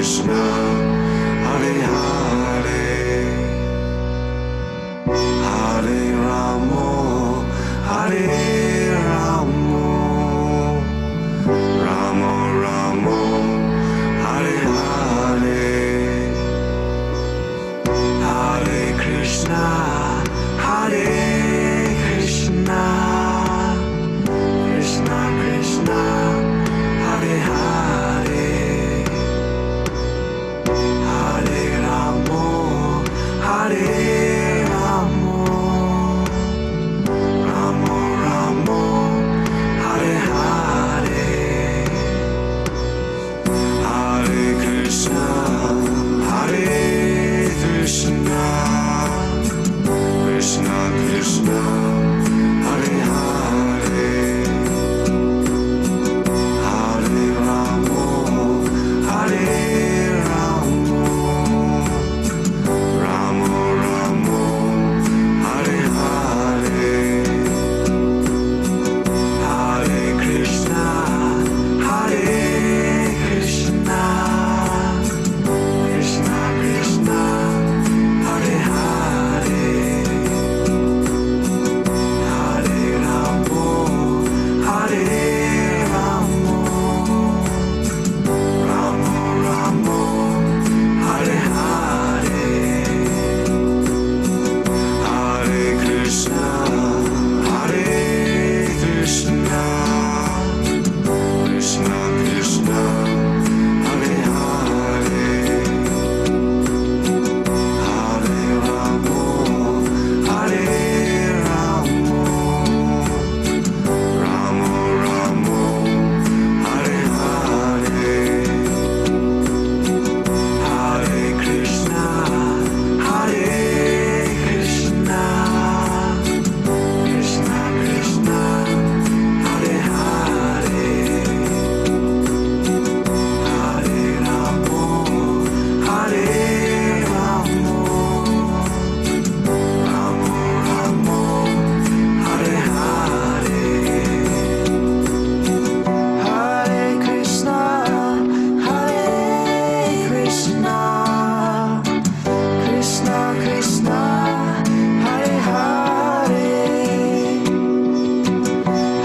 Krishna, Hare Hare, Hare Ramo, Hare Ramo, Ramo Ramo, Hare Hare, Hare Krishna, Hare Krishna, Krishna Krishna, Hare Hare, Hare Ramo, Hare Ramo, Ramo Ramo, Hare Hare, Hare Krishna, Hare Krishna, Krishna Krishna, Hare Hare, Hare Ramo, Hare Ramo, Ramo Ramo, Hare Hare, Hare Krishna, Hare Krishna, Krishna Krishna, Hare Hare, Hare Ramo, Hare Ramo, Ramo Ramo, Hare Hare, Hare Krishna, Hare Krishna, Krishna Krishna, Hare Hare, Hare Ramo, Hare Ramo, Ramo Ramo, Hare Hare, Hare Krishna, Hare Krishna, Krishna Krishna, Hare Hare, Hare Ramo, Hare Ramo, Ramo Ramo, Hare Hare, Hare Krishna, Hare Krishna, Krishna Krishna, Hare Hare,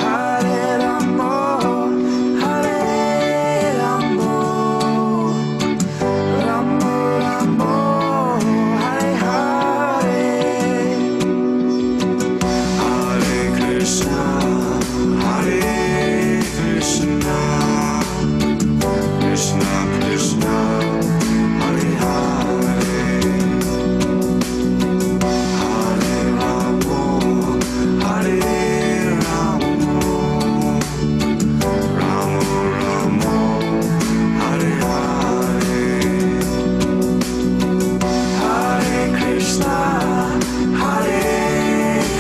Hare Ramo, Hare Ramo, Ramo Ramo, Hare Hare, Hare Krishna, Hare Krishna, Krishna Krishna, Hare Hare, Hare Ramo, Hare Ramo, Ramo Ramo, Hare Hare, Hare Krishna, Hare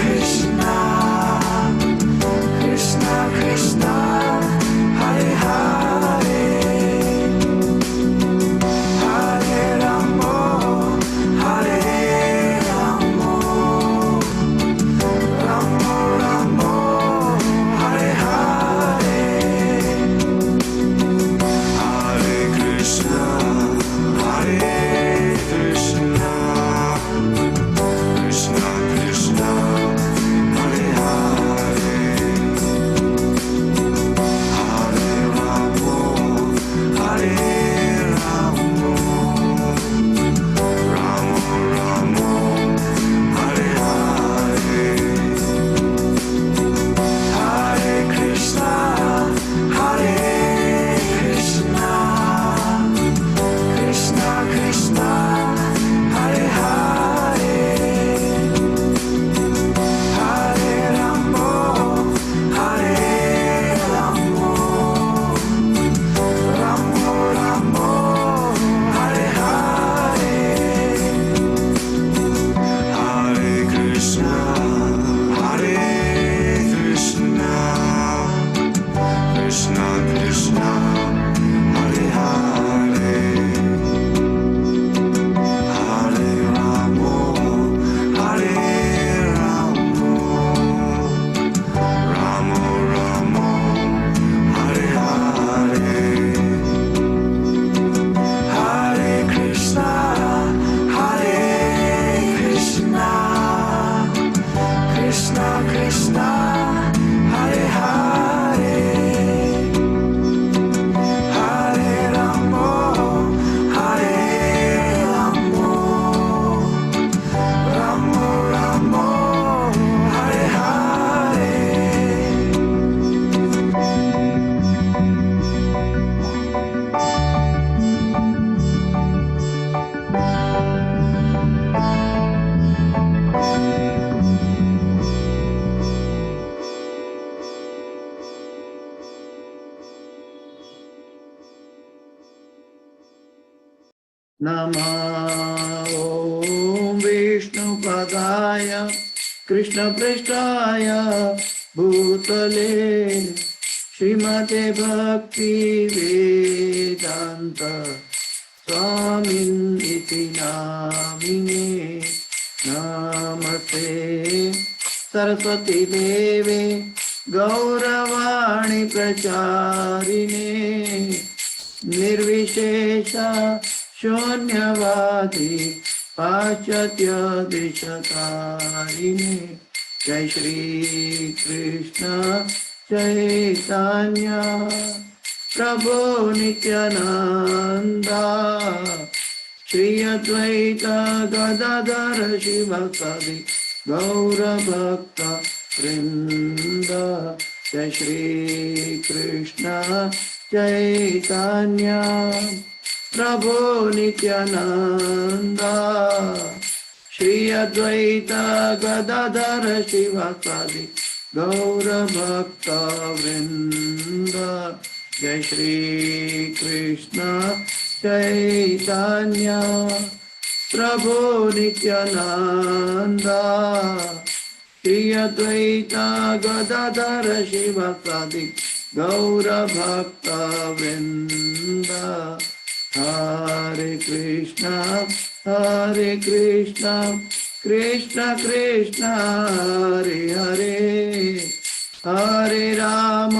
Krishna, Krishna Krishna, Hare Hare, Hare Ramo, Hare Ramo, Ramo Ramo, Hare Hare, Hare Krishna, Hare Krishna, Krishna Krishna, Hare Hare, Hare Ramo, Hare Ramo, Ramo Ramo, Hare Hare, Hare Krishna, Hare Krishna, Krishna Krishna, Hare Hare, Hare Ramo, Hare Ramo, Ramo Ramo, Hare Hare, Hare Krishna, Hare Krishna, Krishna Krishna, Hare Hare, Hare Ramo, Hare Ramo, Ramo Ramo, Hare Hare, नमः ॐ विष्णुपदाय कृष्णपृष्ठाय भूतले श्रीमते भक्ति वेदांत स्वामिनिति नामिने नमस्ते सरस्वती देवे गौरवाणी प्रचारिणे निर्विशेष शून्यवादी पाश्चात्य देशतारिणे जय श्री कृष्ण चैतन्य प्रभु नित्यानंदा श्री अद्वैत गदाधर शिवसदि गौर भक्त वृंद जय श्री कृष्ण चैतन्य प्रभु नित्यानंदा श्री अद्वैत गदाधर शिवसदि गौर भक्त वृंद जय श्री कृष्ण चैतन्य प्रभु नित्यानंदा श्री अद्वैत गदाधर शिवसदि गौर भक्त वृंद हरे कृष्ण कृष्ण कृष्ण हरे हरे हरे राम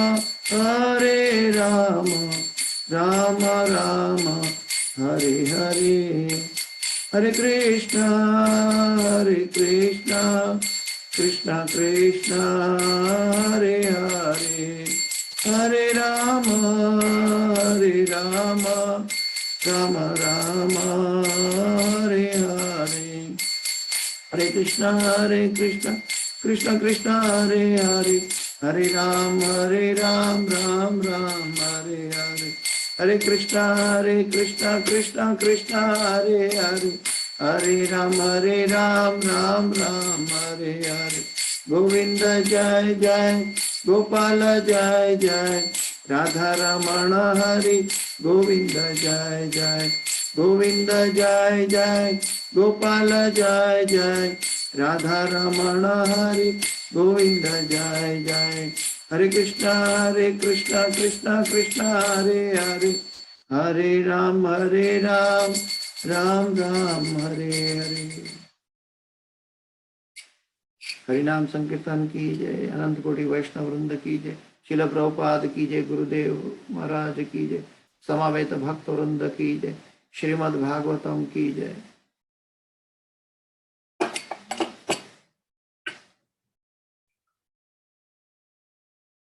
राम राम हरे हरे हरे कृष्ण कृष्ण कृष्ण हरे हरे हरे राम राम राम हरे हरे हरे कृष्ण कृष्ण कृष्ण हरे हरे हरे राम राम राम हरे हरे हरे कृष्ण कृष्ण कृष्ण हरे हरे हरे राम राम राम हरे हरे गोविंद जय जय गोपाल जय जय राधा रमण हरि गोविंद जय जय गोविंद जय जय गोपाल जय जय राधा रमण हरि गोविंद जय जय हरे कृष्ण कृष्ण कृष्ण हरे हरे हरे राम राम राम हरे हरे हरिनाम संकीर्तन की जय अनंत कोटि वैष्णव वृंद की जय शिल प्रभुपाद की जय गुरुदेव महाराज की जय समावेत भक्त वृंद की जय श्रीमद् भागवतम की जय।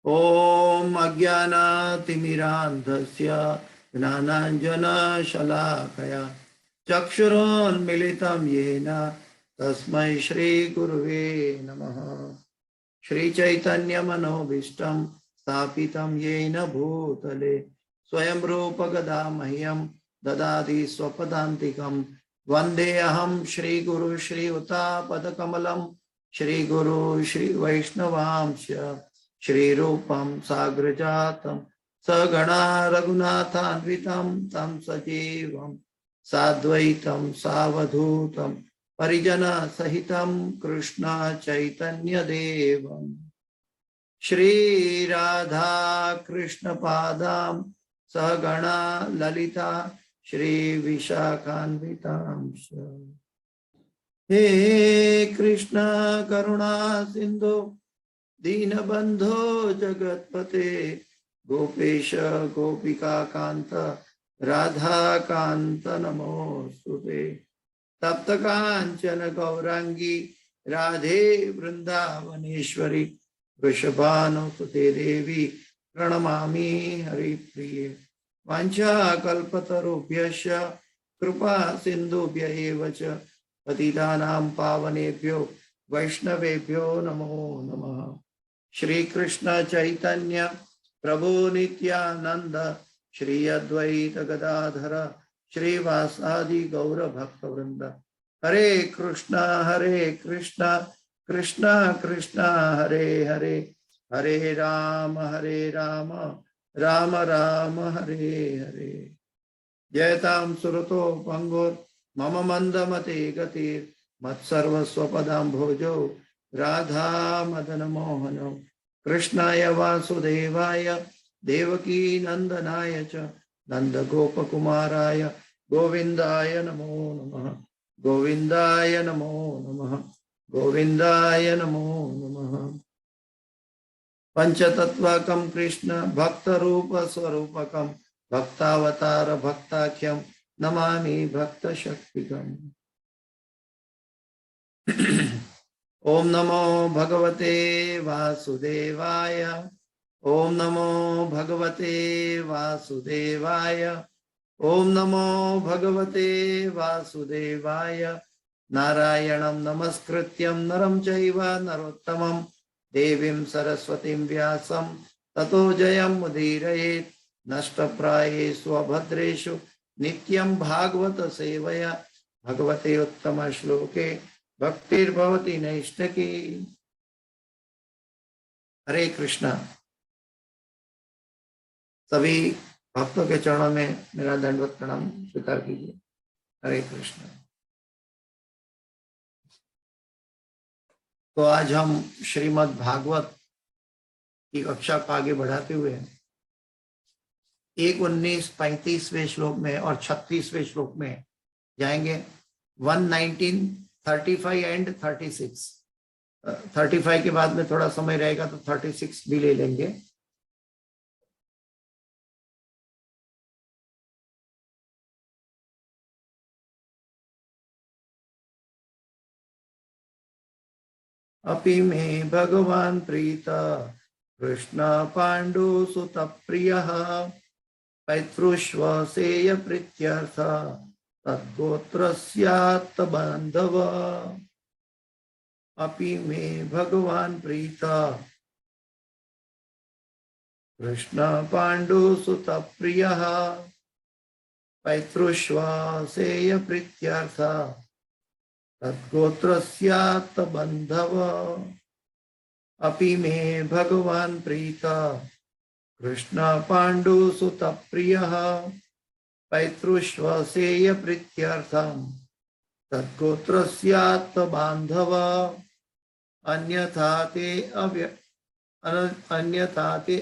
ओम अज्ञानातिमिरान्धस्य ज्ञानाञ्जनशलाकया चक्षुरोन्मिलितं येन तस्मै श्रीगुरुवे नमः। श्रीचैतन्यमनोभीष्टं स्थापितं येन भूतले स्वयं रूप गदा मह्यं ददाति स्वपदान्तिकं वन्देऽहं श्रीगुरु श्रीयुतापदकमलं श्रीगुरु श्रीवैष्णवांश्च श्रीरूपं साग्रजातं सगणा रघुनाथान्वितं तं सजीवं साद्वैतं सावधूतं परिजन सहितं कृष्ण चैतन्य देवं श्री राधा कृष्ण पादां सगणा ललिता श्री विशाखान्वितांश्च। हे कृष्ण करुणा सिंधु दीनबंधो जगत्पते गोपेश गोपिका कांत राधा कांत नमोस्तुते तप्त कांचन गौरांगी राधे वृंदावनेश्वरी वृषभानुसुते देवी प्रणमामि हरिप्रिये वाञ्छाकल्पतरुभ्यश्च कृपा सिन्धुभ्य एव च पतितानां पावनेभ्यो वैष्णवेभ्यो नमो नमः। श्री कृष्ण चैतन्य प्रभु नित्यानंद श्री अद्वैत गदाधर श्रीवासादि गौर भक्त वृंद हरे कृष्ण कृष्ण कृष्ण हरे हरे हरे राम राम राम हरे हरे। जयतां सुरतो पंगुर मम मंदमते गतिर मत्सर्वस्वपदाम्भोजो राधा मदन मोहनो कृष्णाय वासुदेवाय देवकी नंदनाय च नंद गोपकुमाराय गोविंदाय नमो नमः गोविंदाय नमो नमः गोविंदाय नमो नमः। पंचतत्वाकं कृष्ण भक्त रूप स्वरूपकं भक्तावतार भक्ताख्यम नमामि भक्त शक्तिकम्। ओम नमो भगवते वासुदेवाय ओम नमो भगवते वासुदेवाय ओम नमो भगवते वासुदेवाय। नारायणं नमस्कृत्यं नरं चैव नरोत्तमं देवीं सरस्वतीं व्यासं ततो जयमुदीरयेत्। नष्टप्रायेषु अभद्रेषु नित्यं भागवत सेवया भगवते उत्तम श्लोके भक्तिर्भवति नैष्ठकी। हरे कृष्णा। सभी भक्तों के चरणों में मेरा दंडवत प्रणाम स्वीकार कीजिए। हरे कृष्णा। तो आज हम श्रीमद् भागवत की कक्षा को आगे बढ़ाते हुए 1:19-35वें श्लोक में और 36वें श्लोक में जाएंगे। 1:19, 35 एंड 36। 35 के बाद में थोड़ा समय रहेगा तो 36 भी ले लेंगे। अपि मे भगवान प्रीता कृष्ण पांडु सुत प्रियः पैतृष्वसेय प्रीत्यर्थ तद्गोत्रस्यात् बान्धव। अपि मे भगवान प्रीता कृष्ण पांडु सुत प्रियः पैतृष्वसेय प्रीत्यर्थ तद्गोत्रस्यात् बान्धव। अपि मे भगवान प्रीता कृष्ण पांडु सुत प्रियः पैतृष्वसेय प्रीत्यर्थं तद्गोत्रस्यात् बान्धव। अन्यथा ते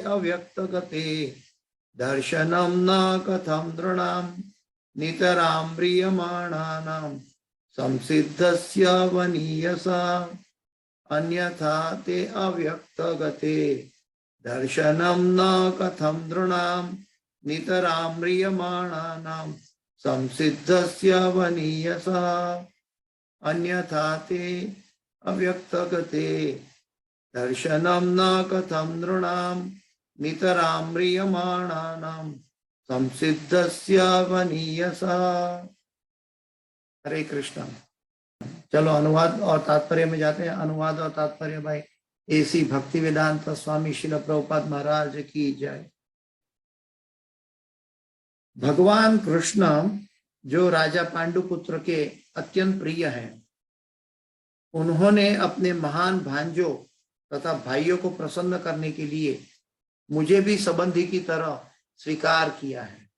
अव्यक्तगते दर्शनं न कथं नृणां नितरां म्रियमाणानां संसिद्धस्य वनीयसा। अन्यथा ते अव्यक्तगते दर्शनं न कथं नृणां नितरां म्रियमाणानां संसिद्धस्य वनीयसा। अन्यथा ते अव्यक्तगते दर्शनं न कथं नृणां नितरां म्रियमाणानां संसिद्धस्य वनीयसा। हरे कृष्ण। चलो अनुवाद और तात्पर्य में जाते हैं। अनुवाद और तात्पर्य भाई एसी भक्ति वेदांत स्वामी श्रील प्रभुपाद महाराज की जय। भगवान कृष्ण जो राजा पांडुपुत्र के अत्यंत प्रिय हैं, उन्होंने अपने महान भांजों तथा भाइयों को प्रसन्न करने के लिए मुझे भी संबंधी की तरह स्वीकार किया है।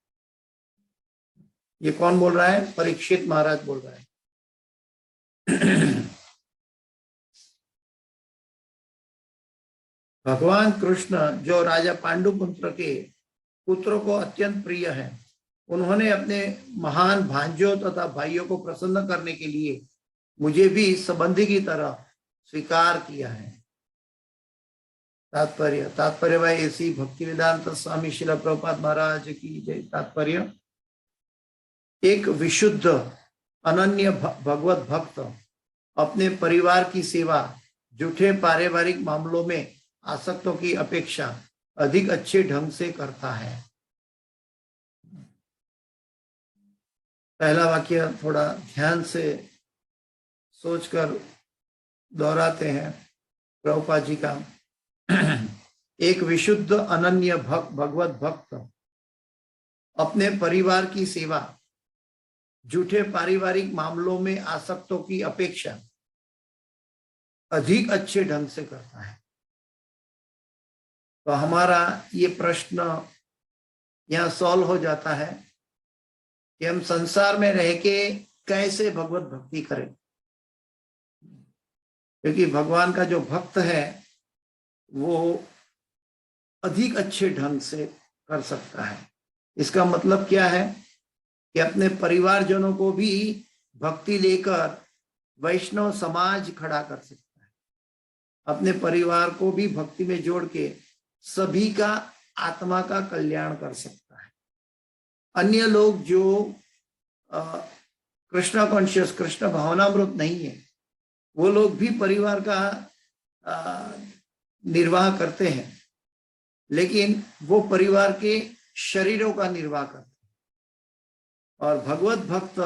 ये कौन बोल रहा है? परीक्षित महाराज बोल रहा है। भगवान कृष्ण जो राजा पांडुपुत्र के पुत्रों को अत्यंत प्रिय है, उन्होंने अपने महान भांजों तथा भाइयों को प्रसन्न करने के लिए मुझे भी संबंधी की तरह स्वीकार किया है। तात्पर्य भाई ऐसी भक्ति वेदांत स्वामी श्रील प्रभुपाद महाराज की जय। तात्पर्य, एक विशुद्ध अनन्य भगवत भक्त अपने परिवार की सेवा झूठे पारिवारिक मामलों में आसक्तों की अपेक्षा अधिक अच्छे ढंग से करता है। पहला वाक्य थोड़ा ध्यान से सोचकर दोहराते हैं प्रभुपाद जी का। एक विशुद्ध अनन्य भगवत भक्त अपने परिवार की सेवा झूठे पारिवारिक मामलों में आसक्तों की अपेक्षा अधिक अच्छे ढंग से करता है। तो हमारा ये प्रश्न यहाँ सॉल्व हो जाता है कि हम संसार में रह के कैसे भगवत भक्ति करें, क्योंकि भगवान का जो भक्त है वो अधिक अच्छे ढंग से कर सकता है। इसका मतलब क्या है कि अपने परिवारजनों को भी भक्ति लेकर वैष्णव समाज खड़ा कर सकता है, अपने परिवार को भी भक्ति में जोड़ के सभी का आत्मा का कल्याण कर सकता है। अन्य लोग जो कृष्ण कॉन्शियस, कृष्ण भावनामृत नहीं है, वो लोग भी परिवार का निर्वाह करते हैं, लेकिन वो परिवार के शरीरों का निर्वाह करते हैं, और भगवत भक्त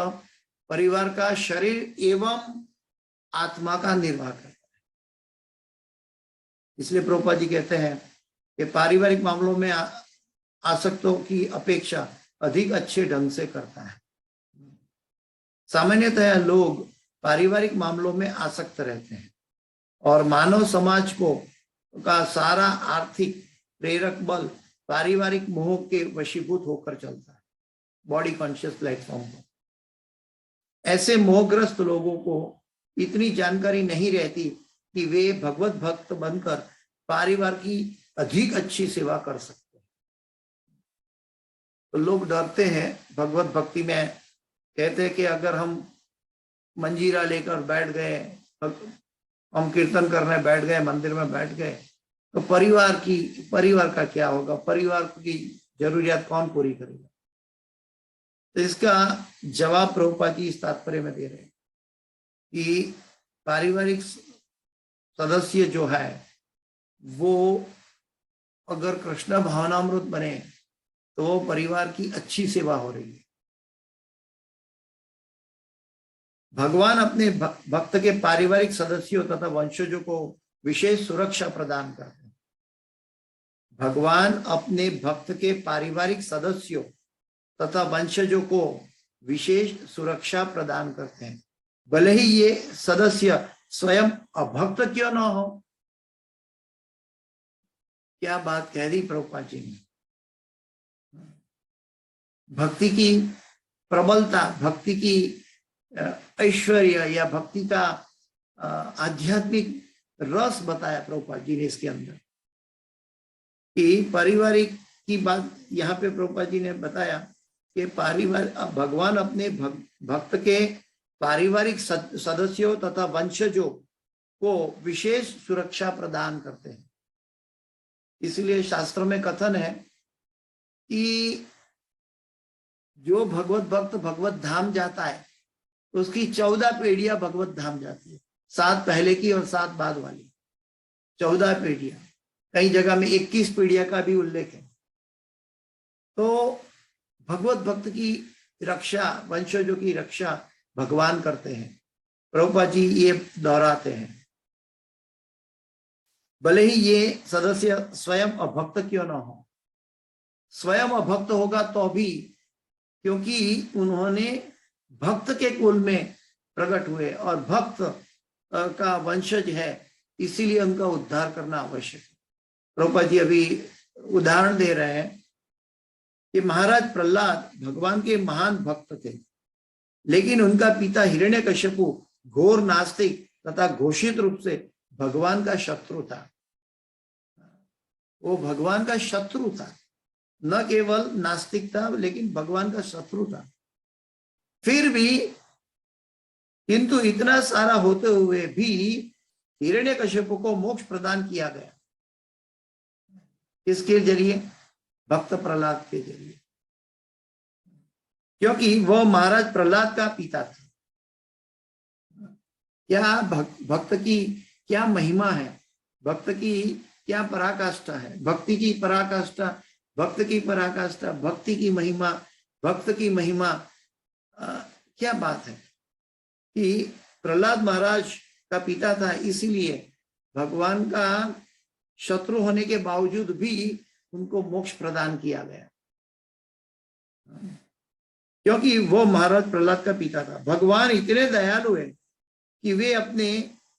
परिवार का शरीर एवं आत्मा का निर्वाह करता है। इसलिए प्रभुपाद जी कहते हैं कि पारिवारिक मामलों में आसक्तों की अपेक्षा अधिक अच्छे ढंग से करता है। सामान्यतः लोग पारिवारिक मामलों में आसक्त रहते हैं और मानव समाज को का सारा आर्थिक प्रेरक बल पारिवारिक मोह के वशीभूत होकर चलता है, बॉडी कॉन्शियस प्लेटफॉर्म पर। ऐसे मोहग्रस्त लोगों को इतनी जानकारी नहीं रहती कि वे भगवत भक्त बनकर परिवार की अधिक अच्छी सेवा कर सकते हैं। तो लोग डरते हैं भगवत भक्ति में, कहते हैं कि अगर हम मंजीरा लेकर बैठ गए, हम कीर्तन करने बैठ गए, मंदिर में बैठ गए, तो परिवार का क्या होगा, परिवार की जरूरियात कौन पूरी करेगा। तो इसका जवाब प्रभुपाद जी इस तात्पर्य में दे रहे हैं कि पारिवारिक सदस्य जो है वो अगर कृष्ण भावनामृत बने तो वो परिवार की अच्छी सेवा हो रही है। भगवान अपने भक्त के पारिवारिक सदस्यों तथा वंशजों को विशेष सुरक्षा प्रदान करते हैं। भगवान अपने भक्त के पारिवारिक सदस्यों तथा वंशजों को विशेष सुरक्षा प्रदान करते हैं, भले ही ये सदस्य स्वयं अभक्त क्यों न हो। क्या बात कह दी प्रभुपाद जी ने। भक्ति की प्रबलता, भक्ति की ऐश्वर्य या भक्ति का आध्यात्मिक रस बताया प्रभुपाद जी ने इसके अंदर, कि पारिवारिक की बात यहाँ पे प्रभुपाद जी ने बताया कि भगवान अपने भक्त के पारिवारिक सदस्यों तथा वंशजों को विशेष सुरक्षा प्रदान करते हैं। इसलिए शास्त्र में कथन है कि जो भगवत भक्त भगवत धाम जाता है उसकी 14 पीढ़ियां भगवत धाम जाती है, 7 पहले की और 7 बाद वाली, 14 पीढ़ियां। कई जगह में 21 पीढ़ियां का भी उल्लेख है। तो भगवत भक्त की रक्षा, वंशजों की रक्षा भगवान करते हैं। प्रभुपाद जी ये दोहराते हैं, भले ही ये सदस्य स्वयं अभक्त क्यों ना हो। स्वयं अभक्त होगा तो भी, क्योंकि उन्होंने भक्त के कुल में प्रकट हुए और भक्त का वंशज है, इसीलिए उनका उद्धार करना आवश्यक है। प्रभुपाद जी अभी उदाहरण दे रहे हैं कि महाराज प्रहलाद भगवान के महान भक्त थे, लेकिन उनका पिता हिरण्यकश्यपु घोर नास्तिक तथा घोषित रूप से भगवान का शत्रु था। वो भगवान का शत्रु था, न केवल नास्तिक था लेकिन भगवान का शत्रु था। फिर भी, किंतु इतना सारा होते हुए भी हिरण्यकश्यपु को मोक्ष प्रदान किया गया। किसके जरिए? भक्त प्रहलाद के जरिए, क्योंकि वह महाराज प्रहलाद का पिता था। क्या भक्त की क्या महिमा है, भक्त की क्या पराकाष्ठा है, भक्ति की पराकाष्ठा, भक्त की पराकाष्ठा, भक्ति की महिमा, भक्त की महिमा। क्या बात है कि प्रहलाद महाराज का पिता था, इसीलिए भगवान का शत्रु होने के बावजूद भी उनको मोक्ष प्रदान किया गया, क्योंकि वो महाराज प्रहलाद का पिता था। भगवान इतने दयालु है कि वे अपने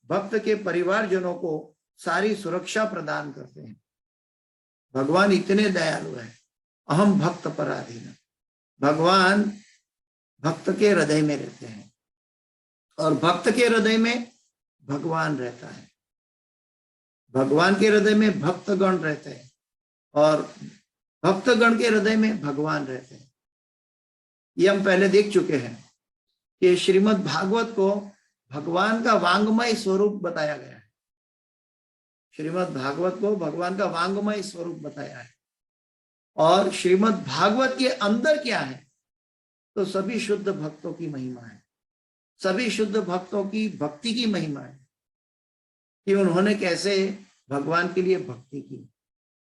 भक्त के परिवारजनों को सारी सुरक्षा प्रदान करते हैं। भगवान इतने दयालु है। अहम भक्त पराधीन। भगवान भक्त के हृदय में रहते हैं, और भक्त के हृदय में भगवान रहता है, भगवान के हृदय में भक्तगण रहते हैं, और भक्तगण के हृदय में भगवान रहते हैं। ये हम पहले देख चुके हैं कि श्रीमद् भागवत को भगवान का वांगमय स्वरूप बताया गया है। श्रीमद् भागवत को भगवान का वांगमय स्वरूप बताया है, और श्रीमद् भागवत के अंदर क्या है, तो सभी शुद्ध भक्तों की महिमा है, सभी शुद्ध भक्तों की भक्ति की महिमा है कि उन्होंने कैसे भगवान के लिए भक्ति की।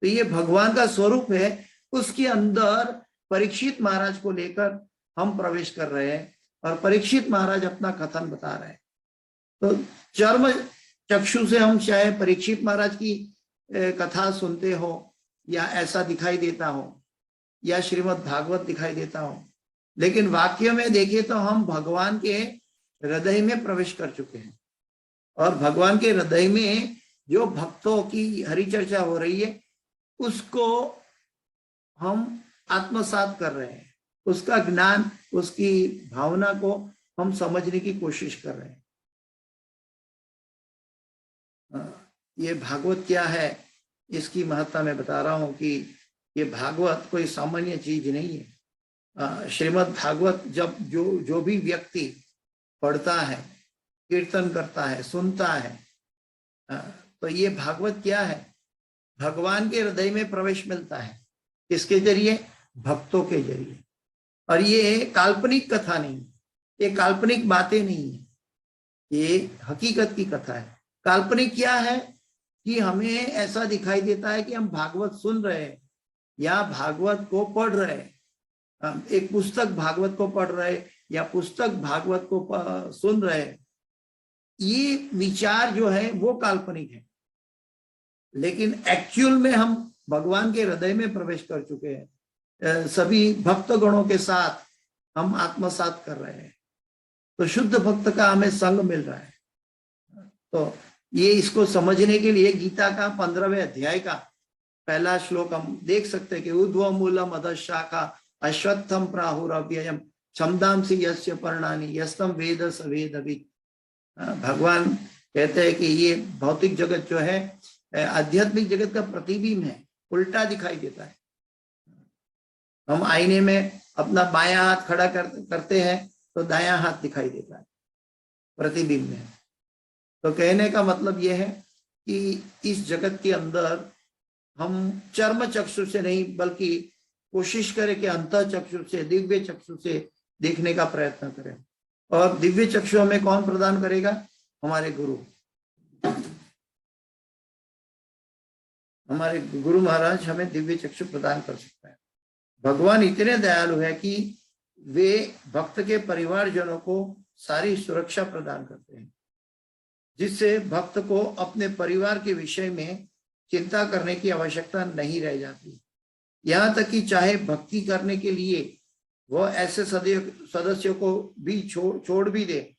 तो ये भगवान का स्वरूप है, उसके अंदर परीक्षित महाराज को लेकर हम प्रवेश कर रहे हैं, और परीक्षित महाराज अपना कथन बता रहे हैं। तो चर्म चक्षु से हम चाहे परीक्षित महाराज की कथा सुनते हो, या ऐसा दिखाई देता हो, या श्रीमद् भागवत दिखाई देता हो, लेकिन वाक्य में देखें तो हम भगवान के हृदय में प्रवेश कर चुके हैं, और भगवान के हृदय में जो भक्तों की हरि चर्चा हो रही है उसको हम आत्मसात कर रहे हैं, उसका ज्ञान, उसकी भावना को हम समझने की कोशिश कर रहे हैं। ये भागवत क्या है, इसकी महत्ता मैं बता रहा हूं कि ये भागवत कोई सामान्य चीज नहीं है। श्रीमद् भागवत जब जो भी व्यक्ति पढ़ता है, कीर्तन करता है, सुनता है, तो ये भागवत क्या है, भगवान के हृदय में प्रवेश मिलता है। किसके जरिए? भक्तों के जरिए। और ये काल्पनिक कथा नहीं, ये काल्पनिक बातें नहीं है, ये हकीकत की कथा है। काल्पनिक क्या है कि हमें ऐसा दिखाई देता है कि हम भागवत सुन रहे हैं या भागवत को पढ़ रहे हैं, एक पुस्तक भागवत को पढ़ रहे या पुस्तक भागवत को सुन रहे हैं। ये विचार जो है वो काल्पनिक है, लेकिन एक्चुअल में हम भगवान के हृदय में प्रवेश कर चुके हैं, सभी भक्त गणों के साथ हम आत्मसात कर रहे हैं, तो शुद्ध भक्त का हमें संग मिल रहा है। तो ये इसको समझने के लिए गीता का 15वें अध्याय का पहला श्लोक हम देख सकते हैं कि ऊर्ध्व मूलम अधशाखा अश्वत्थम प्राहुरव्ययम छंदांसी यस्य पर्णानि यस्तम वेद स वेदवित्। भगवान कहते हैं कि ये भौतिक जगत जो है आध्यात्मिक जगत का प्रतिबिंब है, उल्टा दिखाई देता है। हम आईने में अपना बायां हाथ खड़ा करते हैं तो दायां हाथ दिखाई देता है प्रतिबिंब में। तो कहने का मतलब यह है कि इस जगत के अंदर हम चर्म चक्षु से नहीं बल्कि कोशिश करें कि अंतः चक्षु से, दिव्य चक्षु से देखने का प्रयत्न करें। और दिव्य चक्षु हमें कौन प्रदान करेगा? हमारे गुरु, हमारे गुरु महाराज हमें दिव्य चक्षु प्रदान कर सकता है। भगवान इतने दयालु है कि वे भक्त के परिवारजनों को सारी सुरक्षा प्रदान करते हैं, जिससे भक्त को अपने परिवार के विषय में चिंता करने की आवश्यकता नहीं रह जाती। यहाँ तक कि चाहे भक्ति करने के लिए वह ऐसे सदस्यों को भी छोड़ भी दे।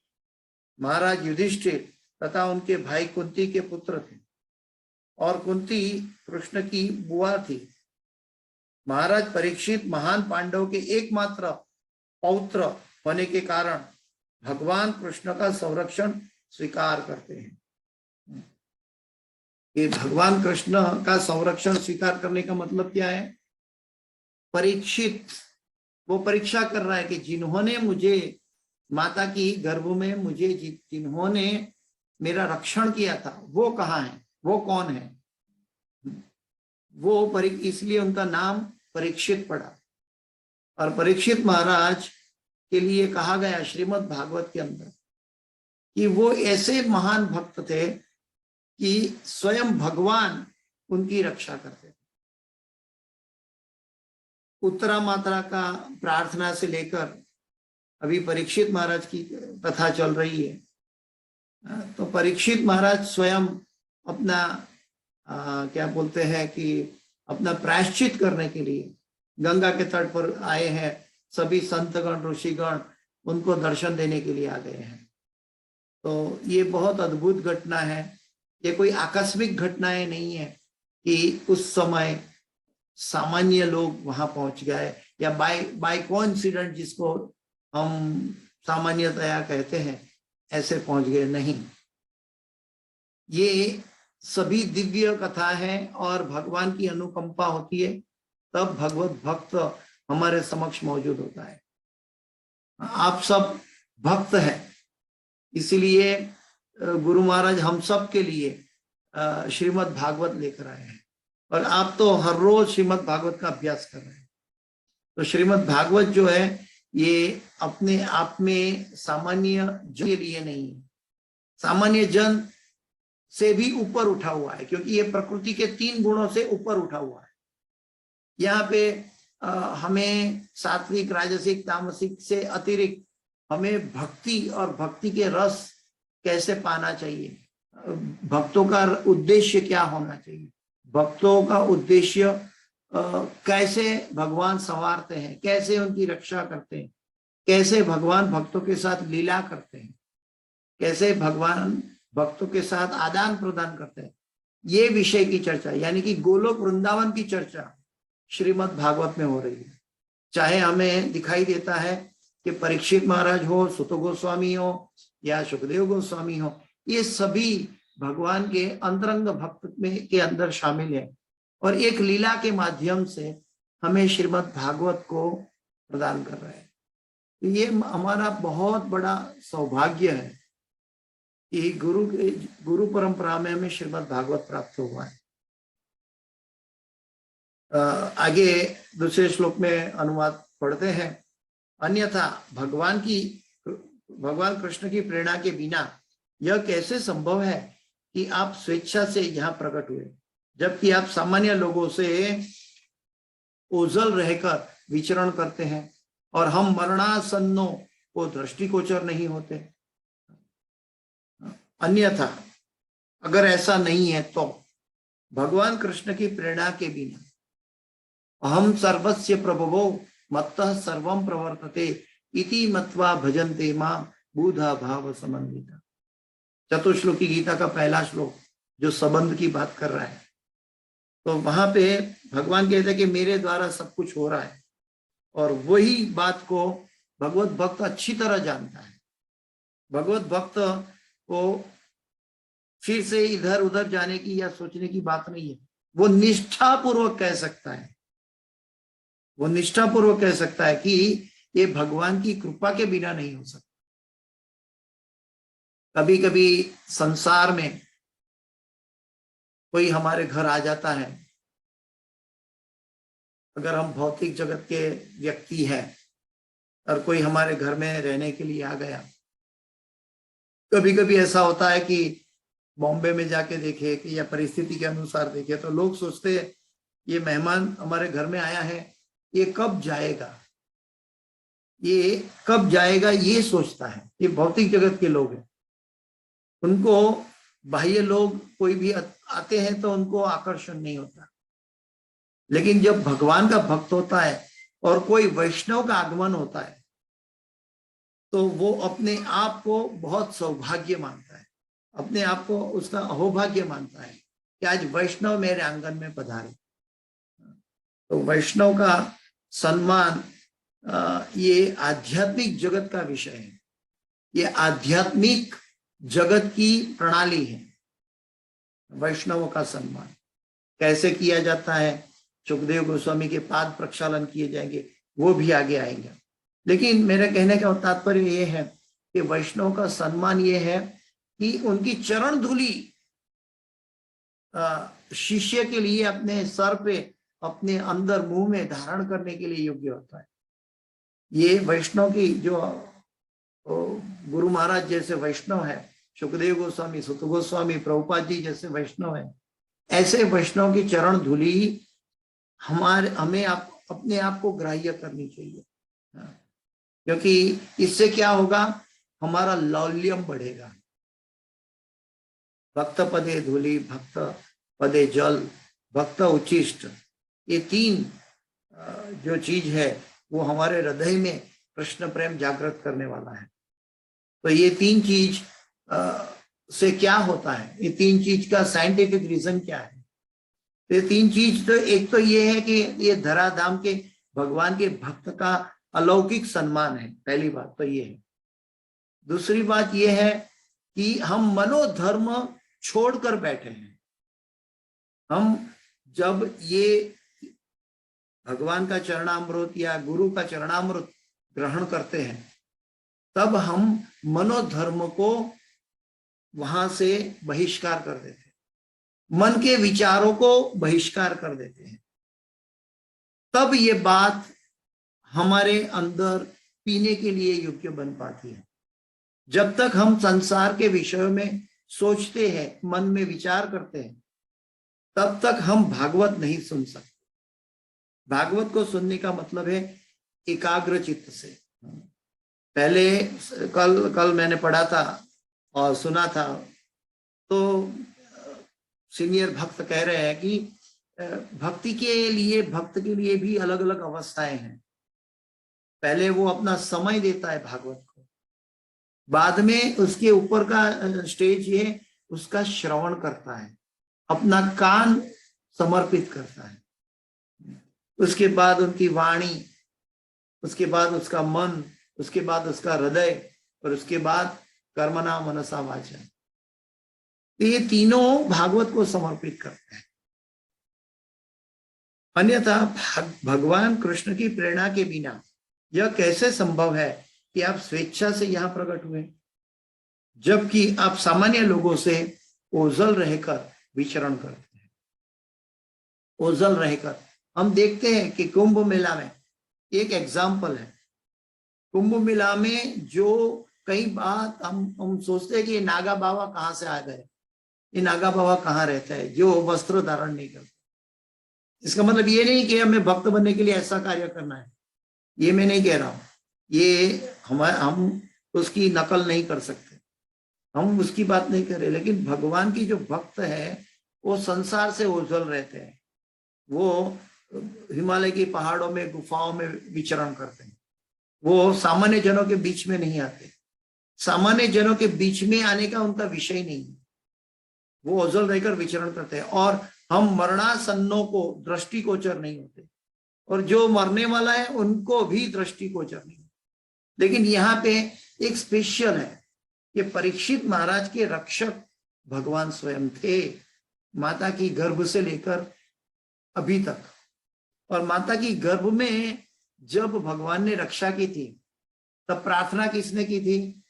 महाराज युधिष्ठिर तथा उनके भाई कुंती के पुत्र थे, और कुंती कृष्ण की बुआ थी। महाराज परीक्षित महान पांडव के एकमात्र पौत्र होने के कारण भगवान कृष्ण का संरक्षण स्वीकार करते हैं। ये भगवान कृष्ण का संरक्षण स्वीकार करने का मतलब क्या है? परीक्षित वो परीक्षा कर रहा है कि जिन्होंने मुझे माता की गर्भ में मुझे जिन्होंने मेरा रक्षण किया था वो कहाँ है, वो कौन है? वो इसलिए उनका नाम परीक्षित पड़ा। और परीक्षित महाराज के लिए कहा गया श्रीमद् भागवत के अंदर कि वो ऐसे महान भक्त थे कि स्वयं भगवान उनकी रक्षा करते थे। उत्तरा मात्रा का प्रार्थना से लेकर अभी परीक्षित महाराज की कथा चल रही है। तो परीक्षित महाराज स्वयं अपना क्या बोलते हैं कि अपना प्रायश्चित करने के लिए गंगा के तट पर आए हैं। सभी संतगण ऋषिगण उनको दर्शन देने के लिए आ गए हैं। तो ये बहुत अद्भुत घटना है, ये कोई आकस्मिक घटनाएं नहीं है कि उस समय सामान्य लोग वहां पहुंच गए या बाय कोइंसिडेंट जिसको हम सामान्यतया कहते हैं ऐसे पहुंच गए, नहीं। ये सभी दिव्य कथा है और भगवान की अनुकंपा होती है तब भगवत भक्त हमारे समक्ष मौजूद होता है। आप सब भक्त हैं, इसीलिए गुरु महाराज हम सब के लिए श्रीमद् भागवत लेकर आए हैं, और आप तो हर रोज श्रीमद् भागवत का अभ्यास कर रहे हैं। तो श्रीमद् भागवत जो है ये अपने आप में सामान्य जन के लिए नहीं है, सामान्य जन से भी ऊपर उठा हुआ है, क्योंकि ये प्रकृति के 3 गुणों से ऊपर उठा हुआ है। यहाँ पे हमें सात्विक, राजसिक, तामसिक से अतिरिक्त हमें भक्ति और भक्ति के रस कैसे पाना चाहिए, भक्तों का उद्देश्य क्या होना चाहिए, भक्तों का उद्देश्य कैसे भगवान संवारते हैं, कैसे उनकी रक्षा करते हैं, कैसे भगवान भक्तों के साथ लीला करते हैं, कैसे भगवान भक्तों के साथ आदान प्रदान करते हैं, ये विषय की चर्चा, यानी कि गोलोक वृंदावन की चर्चा श्रीमद् भागवत में हो रही है। चाहे हमें दिखाई देता है कि परीक्षित महाराज हो, सुत गोस्वामी हो या सुखदेव गोस्वामी हो, ये सभी भगवान के अंतरंग भक्त में के अंदर शामिल है, और एक लीला के माध्यम से हमें श्रीमद् भागवत को प्रदान कर रहे हैं। तो ये हमारा बहुत बड़ा सौभाग्य है कि गुरु परंपरा में हमें श्रीमद् भागवत प्राप्त हुआ है। आगे दूसरे श्लोक में अनुवाद पढ़ते हैं। अन्यथा भगवान कृष्ण की प्रेरणा के बिना यह कैसे संभव है कि आप स्वेच्छा से यहाँ प्रकट हुए, जबकि आप सामान्य लोगों से ओझल रहकर विचरण करते हैं और हम मरणासन्नों को दृष्टिगोचर नहीं होते। अन्यथा अगर ऐसा नहीं है तो भगवान कृष्ण की प्रेरणा के बिना अहम सर्वस्य प्रभवो मत्तः सर्वं प्रवर्तते इति मत्वा भजन्ते मां बुधा भाव समन्विता। चतुश्लोकी गीता का पहला श्लोक जो संबंध की बात कर रहा है, तो वहां पे भगवान कहते हैं कि मेरे द्वारा सब कुछ हो रहा है, और वही बात को भगवत भक्त अच्छी तरह जानता है। भगवत भक्त को फिर से इधर उधर जाने की या सोचने की बात नहीं है, वो निष्ठापूर्वक कह सकता है, वो निष्ठापूर्वक कह सकता है कि ये भगवान की कृपा के बिना नहीं हो सकता। कभी कभी संसार में कोई हमारे घर आ जाता है, अगर हम भौतिक जगत के व्यक्ति हैं और कोई हमारे घर में रहने के लिए आ गया, कभी कभी ऐसा होता है कि बॉम्बे में जाके देखे कि या परिस्थिति के अनुसार देखे तो लोग सोचते हैं ये मेहमान हमारे घर में आया है, ये कब जाएगा, ये कब जाएगा, ये सोचता है। ये भौतिक जगत के लोग हैं, उनको बाह्य लोग कोई भी आते हैं तो उनको आकर्षण नहीं होता। लेकिन जब भगवान का भक्त होता है और कोई वैष्णव का आगमन होता है तो वो अपने आप को बहुत सौभाग्य मानता है, अपने आप को उसका अहोभाग्य मानता है कि आज वैष्णव मेरे आंगन में पधारे। तो वैष्णव का सम्मान ये आध्यात्मिक जगत का विषय है, ये आध्यात्मिक जगत की प्रणाली है। वैष्णवों का सम्मान कैसे किया जाता है, सुखदेव गोस्वामी के पाद प्रक्षालन किए जाएंगे, वो भी आगे आएंगे। लेकिन मेरे कहने का तात्पर्य ये है कि वैष्णव का सम्मान ये है कि उनकी चरण धूलि शिष्य के लिए अपने सर पे, अपने अंदर मुंह में धारण करने के लिए योग्य होता है। ये वैष्णव की जो गुरु महाराज जैसे वैष्णव है, सुखदेव गोस्वामी, सुत गोस्वामी, प्रभुपाद जी जैसे वैष्णव है, ऐसे वैष्णव की चरण धूलि हमें अपने आप को ग्राह्य करनी चाहिए, क्योंकि इससे क्या होगा, हमारा लौल्यम बढ़ेगा। भक्त पदे धूलि, भक्त पदे जल, भक्त उच्चिष्ट, ये 3 जो चीज है वो हमारे हृदय में कृष्ण प्रेम जागृत करने वाला है। तो ये 3 चीज से क्या होता है, ये 3 चीज का साइंटिफिक रीजन क्या है? तो ये 3 चीज, तो एक तो ये है कि ये धराधाम के भगवान के भक्त का अलौकिक सम्मान है। पहली बात तो ये है। दूसरी बात ये है कि हम मनोधर्म छोड़कर बैठे हैं। हम जब ये भगवान का चरणामृत या गुरु का चरणामृत ग्रहण करते हैं, तब हम मनोधर्म को वहां से बहिष्कार कर देते हैं, मन के विचारों को बहिष्कार कर देते हैं। तब ये बात हमारे अंदर पीने के लिए योग्य बन पाती है। जब तक हम संसार के विषयों में सोचते हैं, मन में विचार करते हैं, तब तक हम भागवत नहीं सुन सकते। भागवत को सुनने का मतलब है एकाग्र चित्त से। पहले कल मैंने पढ़ा था और सुना था, तो सीनियर भक्त कह रहे हैं कि भक्त के लिए भी अलग अलग अवस्थाएं हैं। पहले वो अपना समय देता है भागवत को, बाद में उसके ऊपर का स्टेज ये उसका श्रवण करता है, अपना कान समर्पित करता है, उसके बाद उनकी वाणी, उसके बाद उसका मन, उसके बाद उसका हृदय, और उसके बाद कर्मणा मनसा वाचा। तो ये तीनों भागवत को समर्पित करते हैं। अन्यथा भगवान कृष्ण की प्रेरणा के बिना यह कैसे संभव है कि आप स्वेच्छा से यहां प्रकट हुए, जबकि आप सामान्य लोगों से ओझल रहकर विचरण करते हैं। ओझल रहकर हम देखते हैं कि कुंभ मेला में एक एग्जाम्पल है। कुंभ मेला में जो कई बात हम सोचते हैं कि ये नागा बाबा कहाँ से आ गए, ये नागा बाबा कहाँ रहता है जो वस्त्र धारण नहीं करता। इसका मतलब ये नहीं कि हमें भक्त बनने के लिए ऐसा कार्य करना है, ये मैं नहीं कह रहा हूं। ये हम उसकी नकल नहीं कर सकते, हम उसकी बात नहीं कर रहे। लेकिन भगवान की जो भक्त है वो संसार से ओझल रहते हैं, वो हिमालय की पहाड़ों में गुफाओं में विचरण करते हैं, वो सामान्य जनों के बीच में नहीं आते। सामान्य जनों के बीच में आने का उनका विषय नहीं है, वो ओझल रहकर विचरण करते हैं। और हम मरणासन्नों को दृष्टिगोचर नहीं होते, और जो मरने वाला है उनको भी दृष्टिगोचर नहीं। लेकिन यहाँ पे एक स्पेशल है कि परीक्षित महाराज के रक्षक भगवान स्वयं थे, माता की गर्भ से लेकर अभी तक। और माता की गर्भ में जब भगवान ने रक्षा की थी, तब प्रार्थना किसने की थी?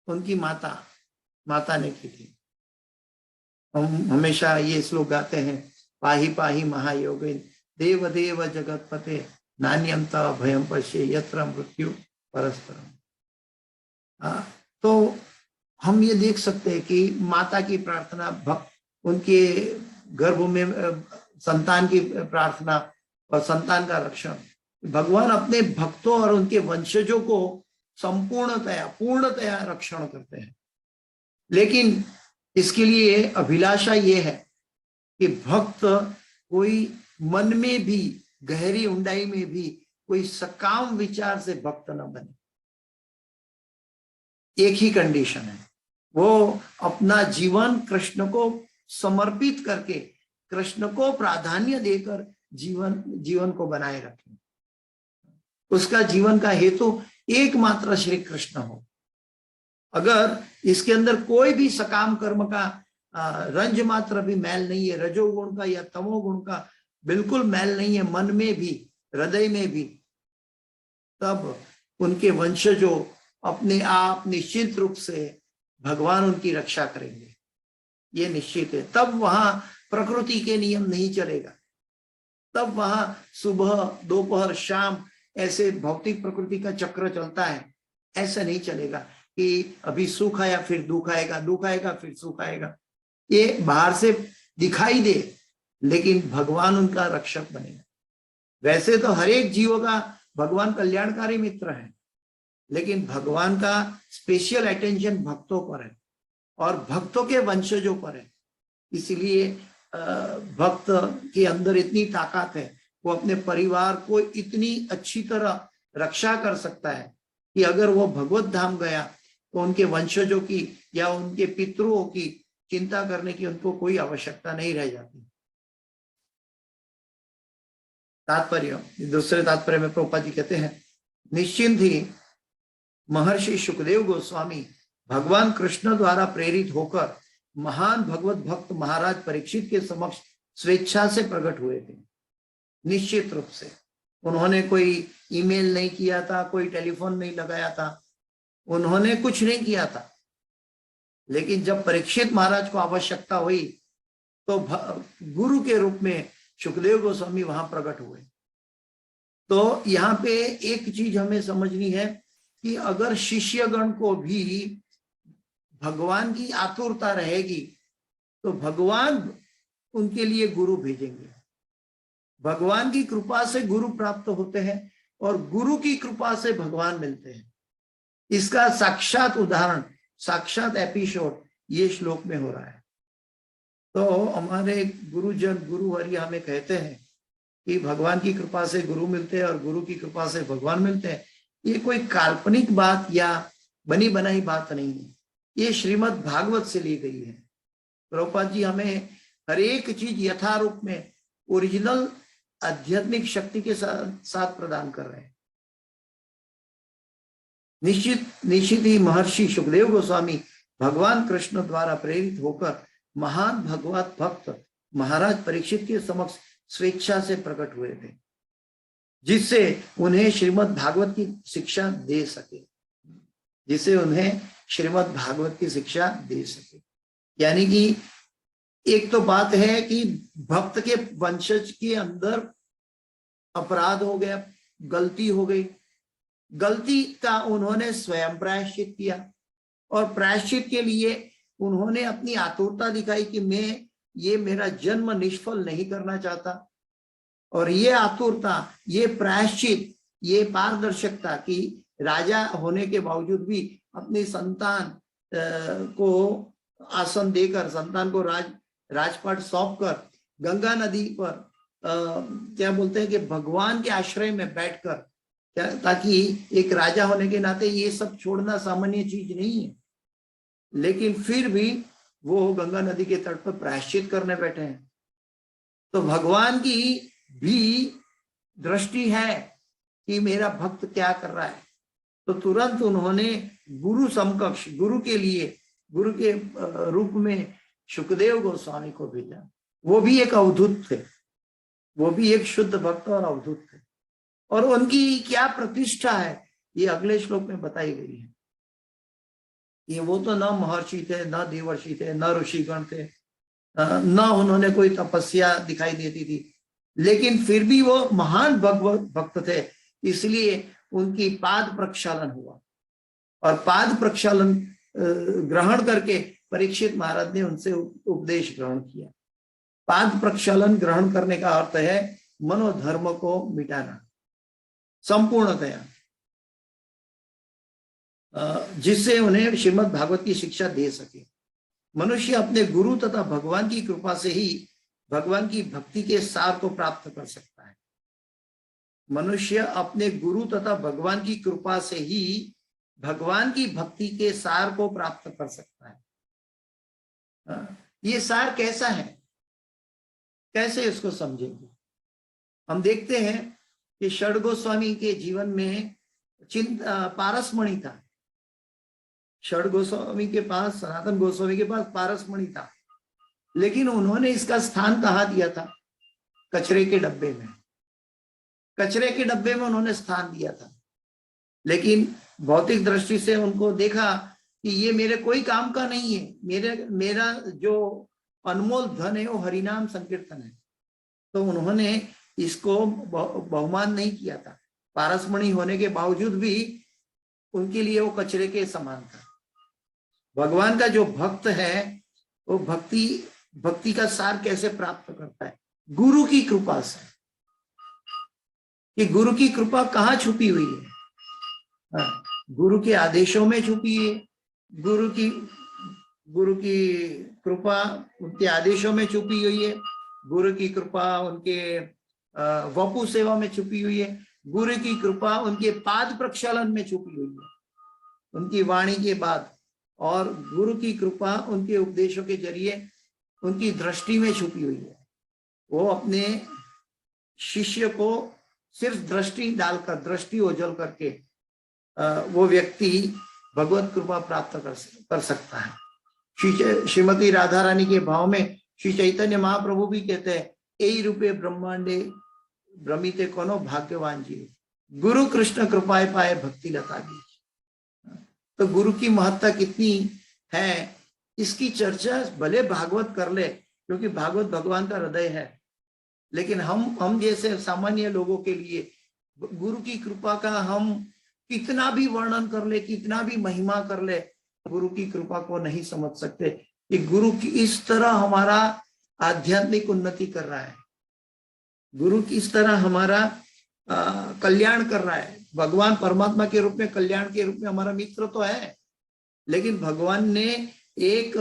उनकी माता ने की थी। हम हमेशा ये श्लोक गाते हैं, पाहि पाहि महायोगिन देव देव जगतपते नान्यम तव भयम पश्ये यत्र मृत्यु परस्परम। तो हम ये देख सकते हैं कि माता की प्रार्थना, भक्त उनके गर्भ में संतान की प्रार्थना और संतान का रक्षण, भगवान अपने भक्तों और उनके वंशजों को पूर्णतया रक्षण करते हैं। लेकिन इसके लिए अभिलाषा ये है कि भक्त कोई मन में भी, गहरी ऊंडाई में भी कोई सकाम विचार से भक्त न बने। एक ही कंडीशन है, वो अपना जीवन कृष्ण को समर्पित करके, कृष्ण को प्राधान्य देकर जीवन को बनाए रखें। उसका जीवन का हेतु एकमात्र श्री कृष्ण हो। अगर इसके अंदर कोई भी सकाम कर्म का रंज मात्र भी मैल नहीं है, रजोगुण का या तमोगुण का बिल्कुल मैल नहीं है मन में भी, हृदय में भी, तब उनके वंशजों अपने आप निश्चित रूप से भगवान उनकी रक्षा करेंगे, ये निश्चित है। तब वहां प्रकृति के नियम नहीं चलेगा, तब वहां सुबह दोपहर शाम ऐसे भौतिक प्रकृति का चक्र चलता है। ऐसा नहीं चलेगा कि अभी सुख आया फिर दुख आएगा, दुख आएगा फिर सुख आएगा। ये बाहर से दिखाई दे, लेकिन भगवान उनका रक्षक बनेगा। वैसे तो हर एक जीव का भगवान कल्याणकारी मित्र है, लेकिन भगवान का स्पेशल अटेंशन भक्तों पर है और भक्तों के वंशजों पर है। इसलिए भक्त के अंदर इतनी ताकत है, वो अपने परिवार को इतनी अच्छी तरह रक्षा कर सकता है कि अगर वो भगवत धाम गया तो उनके वंशजों की या उनके पितरों की चिंता करने की उनको कोई आवश्यकता नहीं रह जाती। तात्पर्य, दूसरे तात्पर्य में प्रभुपाद जी कहते हैं निश्चिंत ही महर्षि सुखदेव गोस्वामी भगवान कृष्ण द्वारा प्रेरित होकर महान भगवत भक्त महाराज परीक्षित के समक्ष स्वेच्छा से प्रकट हुए थे। निश्चित रूप से उन्होंने कोई ईमेल नहीं किया था, कोई टेलीफोन नहीं लगाया था, उन्होंने कुछ नहीं किया था। लेकिन जब परीक्षित महाराज को आवश्यकता हुई तो गुरु के रूप में सुखदेव गोस्वामी वहां प्रकट हुए। तो यहाँ पे एक चीज हमें समझनी है कि अगर शिष्यगण को भी भगवान की आतुरता रहेगी तो भगवान उनके लिए गुरु भेजेंगे। भगवान की कृपा से गुरु प्राप्त होते हैं और गुरु की कृपा से भगवान मिलते हैं। इसका साक्षात उदाहरण, साक्षात एपिसोड ये श्लोक में हो रहा है। तो हमारे गुरुजन गुरु हरि हमें कहते हैं कि भगवान की कृपा से गुरु मिलते हैं और गुरु की कृपा से भगवान मिलते हैं। ये कोई काल्पनिक बात या बनी बनाई बात नहीं है, ये श्रीमद् भागवत से ली गई है। प्रभुपाद जी हमें हर एक चीज यथारूप में ओरिजिनल आध्यात्मिक शक्ति के साथ प्रदान कर रहे हैं। निश्चित ही महर्षि सुखदेव गोस्वामी भगवान कृष्ण द्वारा प्रेरित होकर महान भगवत भक्त महाराज परीक्षित के समक्ष स्वेच्छा से प्रकट हुए थे, जिससे उन्हें श्रीमद् भागवत की शिक्षा दे सके, जिसे उन्हें श्रीमद् भागवत की शिक्षा दे सके। यानी कि एक तो बात है कि भक्त के वंशज के अंदर अपराध हो गया, गलती हो गई, गलती का उन्होंने स्वयं प्रायश्चित किया और प्रायश्चित के लिए उन्होंने अपनी आतुरता दिखाई कि मैं ये मेरा जन्म निष्फल नहीं करना चाहता। और ये आतुरता, ये प्रायश्चित, ये पारदर्शिकता कि राजा होने के बावजूद भी अपनी संतान को आसन देकर, संतान को राजपाट सौंपकर गंगा नदी पर क्या बोलते हैं कि भगवान के आश्रय में बैठकर, ताकि एक राजा होने के नाते ये सब छोड़ना सामान्य चीज नहीं है। लेकिन फिर भी वो गंगा नदी के तट पर प्रायश्चित करने बैठे हैं। तो भगवान की भी दृष्टि है कि मेरा भक्त क्या कर रहा है, तो तुरंत उन्होंने गुरु समकक्ष, गुरु के लिए, गुरु के रूप में सुखदेव गोस्वामी को भेजा। वो भी एक अवधूत थे, वो भी एक शुद्ध भक्त और अवधूत थे। और उनकी क्या प्रतिष्ठा है ये अगले श्लोक में बताई गई है। ये वो तो न महर्षि थे, न देवर्षि थे, न ऋषिगण थे, न उन्होंने कोई तपस्या दिखाई देती थी, लेकिन फिर भी वो महान भक्त थे। इसलिए उनकी पाद प्रक्षालन हुआ और पाद प्रक्षालन ग्रहण करके परीक्षित महाराज ने उनसे उपदेश ग्रहण किया। पाद प्रक्षालन ग्रहण करने का अर्थ है मनोधर्म को मिटाना संपूर्णतया, जिससे उन्हें श्रीमद् भागवत की शिक्षा दे सके। मनुष्य अपने गुरु तथा भगवान की कृपा से ही भगवान की भक्ति के सार को प्राप्त कर सकता है। मनुष्य अपने गुरु तथा भगवान की कृपा से ही भगवान की भक्ति के सार को प्राप्त कर सकता है। ये सार कैसा है, कैसे इसको समझेंगे? हम देखते हैं कि षड गोस्वामी के जीवन में पारसमणि था। षड गोस्वामी के पास, सनातन गोस्वामी के पास पारसमणि था, लेकिन उन्होंने इसका स्थान कहाँ दिया था? कचरे के डब्बे में। कचरे के डब्बे में उन्होंने स्थान दिया था। लेकिन भौतिक दृष्टि से उनको देखा कि ये मेरे कोई काम का नहीं है, मेरा जो अनमोल धन है वो हरिनाम संकीर्तन है। तो उन्होंने इसको बहुमान नहीं किया था। पारसमणि होने के बावजूद भी उनके लिए वो कचरे के समान था। भगवान का जो भक्त है वो भक्ति का सार कैसे प्राप्त करता है? गुरु की कृपा से। कि गुरु की कृपा कहाँ छुपी हुई है? गुरु के आदेशों में छुपी है। गुरु की कृपा उनके आदेशों में छुपी हुई है। गुरु की कृपा उनके वपु सेवा में छुपी हुई है। गुरु की कृपा उनके पाद प्रक्षालन में छुपी हुई है, उनकी वाणी के बाद। और गुरु की कृपा उनके उपदेशों के जरिए उनकी दृष्टि में छुपी हुई है। वो अपने शिष्य को सिर्फ दृष्टि डालकर, दृष्टि ओझल करके वो व्यक्ति भगवत कृपा प्राप्त कर सकता है। श्रीमती राधा रानी के भाव में श्री चैतन्य महाप्रभु भी कहते हैं, यही रूपे ब्रह्मांडे भ्रमिते कोनो भाग्यवान जी, गुरु कृष्ण कृपाए पाए भक्ति लता बीज। तो गुरु की महत्ता कितनी है इसकी चर्चा भले भागवत कर ले, क्योंकि भागवत भगवान का हृदय है, लेकिन हम जैसे सामान्य लोगों के लिए गुरु की कृपा का हम कितना भी वर्णन कर ले, कितना भी महिमा कर ले, गुरु की कृपा को नहीं समझ सकते कि गुरु की इस तरह हमारा आध्यात्मिक उन्नति कर रहा है, गुरु की इस तरह हमारा कल्याण कर रहा है। भगवान परमात्मा के रूप में, कल्याण के रूप में हमारा मित्र तो है, लेकिन भगवान ने एक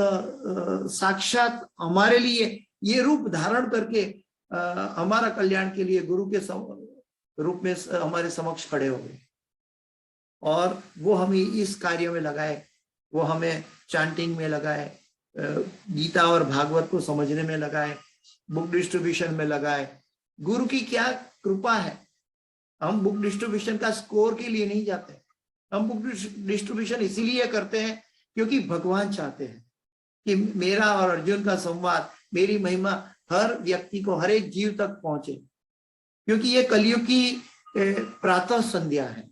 साक्षात हमारे लिए ये रूप धारण करके हमारा कल्याण के लिए गुरु के रूप में हमारे समक्ष खड़े हो गए, और वो हमें इस कार्य में लगाए, वो हमें चांटिंग में लगाए, गीता और भागवत को समझने में लगाए, बुक डिस्ट्रीब्यूशन में लगाए। गुरु की क्या कृपा है। हम बुक डिस्ट्रीब्यूशन का स्कोर के लिए नहीं जाते, हम बुक डिस्ट्रीब्यूशन इसीलिए करते हैं क्योंकि भगवान चाहते हैं कि मेरा और अर्जुन का संवाद, मेरी महिमा हर व्यक्ति को, हर एक जीव तक पहुंचे, क्योंकि ये कलयुग की प्रातः संध्या है।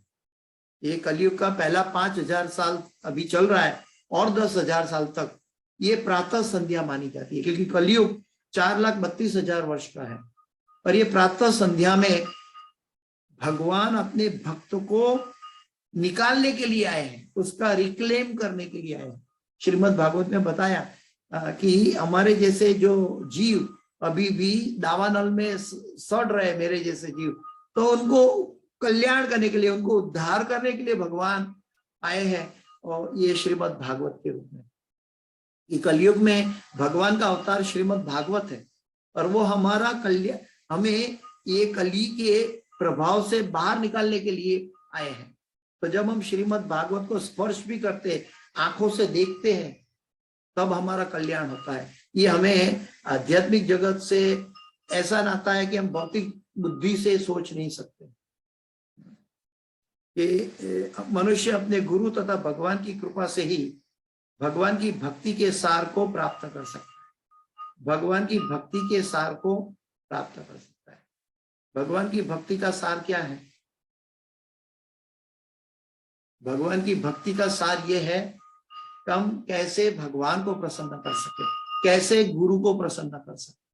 ये कलयुग का पहला 5000 साल अभी चल रहा है, और 10,000 साल तक ये प्रातः संध्या मानी जाती है, क्योंकि कलयुग 4,32,000 वर्ष का है। और ये प्रातः संध्या में भगवान अपने भक्त को निकालने के लिए आए हैं, उसका रिक्लेम करने के लिए आए हैं। श्रीमद् भागवत में बताया कि हमारे जैसे जो जीव अभी भी दावानल में सड़ रहे, मेरे जैसे जीव, तो उनको कल्याण करने के लिए, उनको उद्धार करने के लिए भगवान आए हैं, और ये श्रीमद् भागवत के रूप में। ये कलयुग में भगवान का अवतार श्रीमद् भागवत है, और वो हमारा कल्याण, हमें ये कली के प्रभाव से बाहर निकालने के लिए आए हैं। तो जब हम श्रीमद् भागवत को स्पर्श भी करते हैं, आंखों से देखते हैं, तब हमारा कल्याण होता है। ये हमें आध्यात्मिक जगत से ऐसा नाता है कि हम भौतिक बुद्धि से सोच नहीं सकते। कि मनुष्य अपने गुरु तथा भगवान की कृपा से ही भगवान की भक्ति के सार को प्राप्त कर सकता है। भगवान की भक्ति के सार को प्राप्त कर सकता है। भगवान की भक्ति का सार क्या है? भगवान की भक्ति का सार ये है कि हम कैसे भगवान को प्रसन्न कर सके, कैसे गुरु को प्रसन्न कर सके।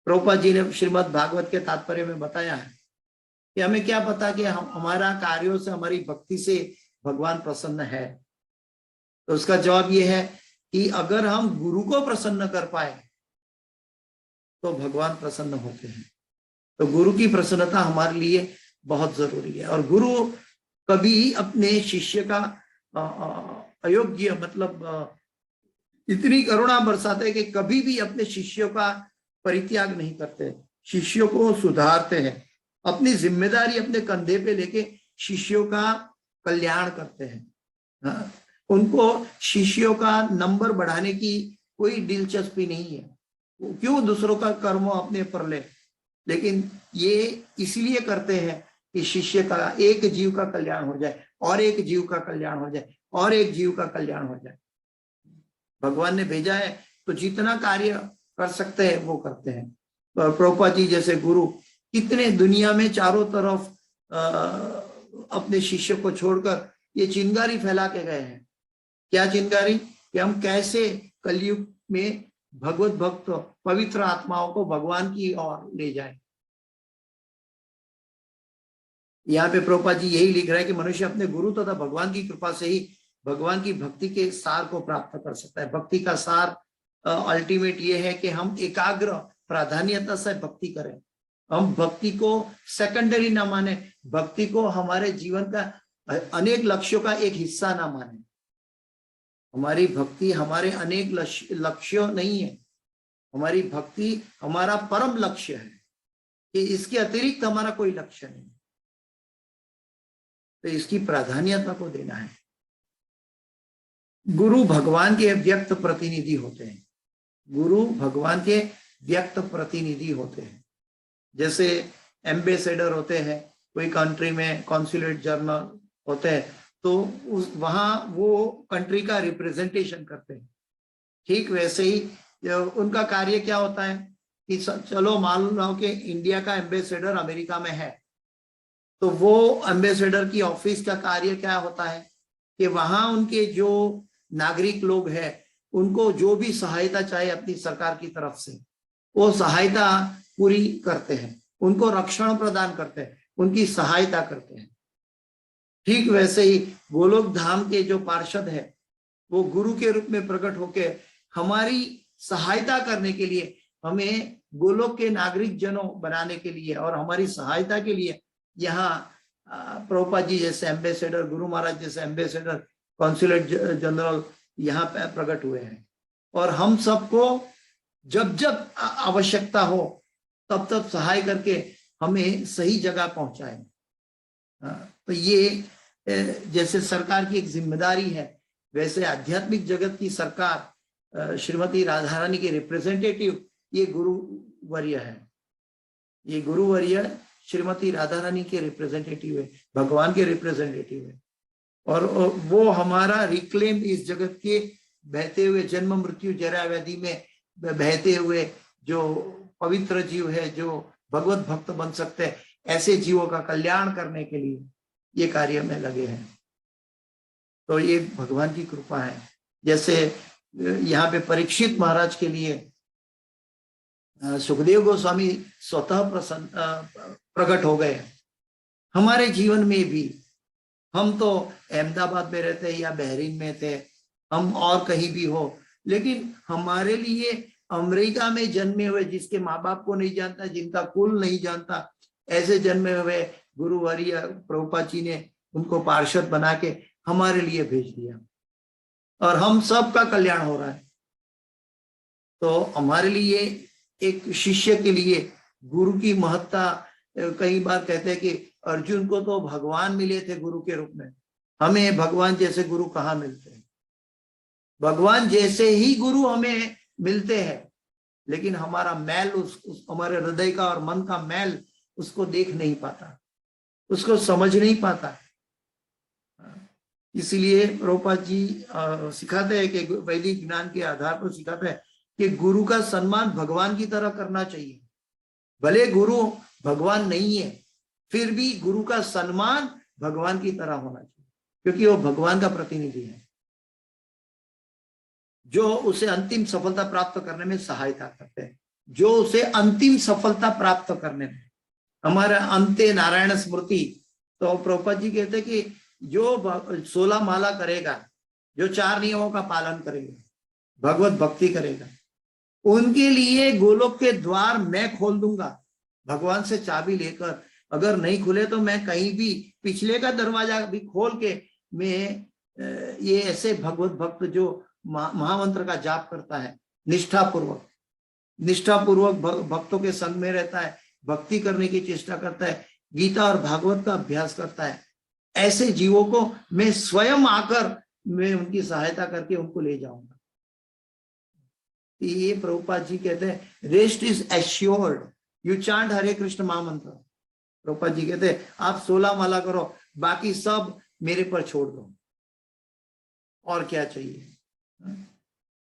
प्रभुपाद जी ने श्रीमद् भागवत के तात्पर्य में बताया है कि हमें क्या पता कि हम हमारा कार्यों से, हमारी भक्ति से भगवान प्रसन्न है। तो उसका जवाब यह है कि अगर हम गुरु को प्रसन्न कर पाए तो भगवान प्रसन्न होते हैं। तो गुरु की प्रसन्नता हमारे लिए बहुत जरूरी है। और गुरु कभी अपने शिष्य का अयोग्य, मतलब इतनी करुणा बरसाते हैं कि कभी भी अपने शिष्यों का परित्याग नहीं करते, शिष्यों को सुधारते हैं, अपनी जिम्मेदारी अपने कंधे पे लेके शिष्यों का कल्याण करते हैं। हाँ, उनको शिष्यों का नंबर बढ़ाने की कोई दिलचस्पी नहीं है। क्यों दूसरों का कर्म अपने पर ले, लेकिन ये इसलिए करते हैं कि शिष्य का, एक जीव का कल्याण हो जाए, और एक जीव का कल्याण हो जाए, और एक जीव का कल्याण हो जाए। भगवान ने भेजा है तो जितना कार्य कर सकते हैं वो करते हैं। प्रभुपाद जी जैसे गुरु कितने दुनिया में चारों तरफ अपने शिष्य को छोड़कर ये चिंगारी फैला के गए हैं। क्या चिंगारी? कि हम कैसे कलयुग में भगवत भक्त, पवित्र आत्माओं को भगवान की ओर ले जाए। यहाँ पे प्रभुपाद जी यही लिख रहे हैं कि मनुष्य अपने गुरु तथा भगवान की कृपा से ही भगवान की भक्ति के सार को प्राप्त कर सकता है। भक्ति का सार अल्टीमेट ये है कि हम एकाग्र प्राधान्यता से भक्ति करें। हम भक्ति को सेकेंडरी ना माने, भक्ति को हमारे जीवन का अनेक लक्ष्यों का एक हिस्सा ना माने। हमारी भक्ति हमारे अनेक लक्ष्यों नहीं है, हमारी भक्ति हमारा परम लक्ष्य है, कि इसके अतिरिक्त हमारा कोई लक्ष्य नहीं। तो इसकी प्राधान्यता को देना है। गुरु भगवान के व्यक्त प्रतिनिधि होते हैं। गुरु भगवान के व्यक्त प्रतिनिधि होते हैं। जैसे एम्बेसडर होते हैं, कोई कंट्री में कॉन्सुलेट जनरल होते हैं तो वहां वो कंट्री का रिप्रेजेंटेशन करते हैं। ठीक वैसे ही उनका कार्य क्या होता है कि चलो मान लो कि इंडिया का एम्बेसडर अमेरिका में है, तो वो एम्बेसडर की ऑफिस का कार्य क्या होता है कि वहां उनके जो नागरिक लोग हैं उनको जो भी सहायता चाहिए अपनी सरकार की तरफ से वो सहायता पूरी करते हैं, उनको रक्षण प्रदान करते हैं, उनकी सहायता करते हैं। ठीक वैसे ही गोलोक धाम के जो पार्षद है वो गुरु के रूप में प्रकट होकर हमारी सहायता करने के लिए, हमें गोलोक के नागरिक जनों बनाने के लिए और हमारी सहायता के लिए यहाँ प्रभुपाद जी जैसे एम्बेसडर, गुरु महाराज जैसे एम्बेसडर, कॉन्सुलेट जनरल यहाँ पे प्रकट हुए हैं। और हम सबको जब जब आवश्यकता हो तब तब सहाय करके हमें सही जगह पहुंचाए। तो ये जैसे सरकार की एक जिम्मेदारी है, वैसे आध्यात्मिक जगत की सरकार श्रीमती राधा रानी के रिप्रेजेंटेटिव ये गुरुवर्य है। ये गुरुवर्य श्रीमती राधा रानी के रिप्रेजेंटेटिव है, भगवान के रिप्रेजेंटेटिव है। और वो हमारा रिक्लेम इस जगत के बहते हुए जन्म मृत्यु जरा व्याधि में बहते हुए जो पवित्र जीव है, जो भगवत भक्त बन सकते हैं, ऐसे जीवों का कल्याण करने के लिए ये कार्य में लगे हैं। तो ये भगवान की कृपा है। जैसे यहाँ पे परीक्षित महाराज के लिए सुखदेव गोस्वामी स्वतः प्रकट हो गए। हमारे जीवन में भी, हम तो अहमदाबाद में रहते या बहरीन में थे, हम और कहीं भी हो, लेकिन हमारे लिए अमेरिका में जन्मे हुए, जिसके माँ बाप को नहीं जानता, जिनका कुल नहीं जानता, ऐसे जन्मे हुए गुरुवर्य प्रभुपाद जी ने उनको पार्षद बना के हमारे लिए भेज दिया और हम सब का कल्याण हो रहा है। तो हमारे लिए, एक शिष्य के लिए गुरु की महत्ता, कई बार कहते हैं कि अर्जुन को तो भगवान मिले थे गुरु के रूप में, हमें भगवान जैसे गुरु कहाँ मिलते हैं। भगवान जैसे ही गुरु हमें मिलते हैं, लेकिन हमारा मैल, हमारे हृदय का और मन का मैल उसको देख नहीं पाता, उसको समझ नहीं पाता। इसलिए प्रभुपाद जी सिखाते हैं कि वैदिक ज्ञान के आधार पर सिखाते हैं कि गुरु का सम्मान भगवान की तरह करना चाहिए। भले गुरु भगवान नहीं है, फिर भी गुरु का सम्मान भगवान की तरह होना चाहिए, क्योंकि वो भगवान का प्रतिनिधि है जो उसे अंतिम सफलता प्राप्त करने में सहायता करते हैं, जो उसे अंतिम सफलता प्राप्त करने में। हमारा अंत्य नारायण स्मृति, तो प्रभुपाद जी कहते हैं कि जो 16 माला करेगा, जो 4 नियमों का पालन करेगा, भगवत भक्ति करेगा, उनके लिए गोलोक के द्वार मैं खोल दूंगा भगवान से चाबी लेकर। अगर नहीं खुले तो मैं कहीं भी पिछले का दरवाजा भी खोल के मैं ये ऐसे भगवत भक्त जो महामंत्र का जाप करता है, निष्ठापूर्वक भक्तों के संग में रहता है, भक्ति करने की चेष्टा करता है, गीता और भागवत का अभ्यास करता है, ऐसे जीवों को मैं स्वयं आकर मैं उनकी सहायता करके उनको ले जाऊंगा। ये प्रभुपाद जी कहते हैं rest is assured, you chant Hare Krishna mahamantra. Prabhupada ji कहते हैं आप 16 माला करो, बाकी सब मेरे पर छोड़ दो, और क्या चाहिए।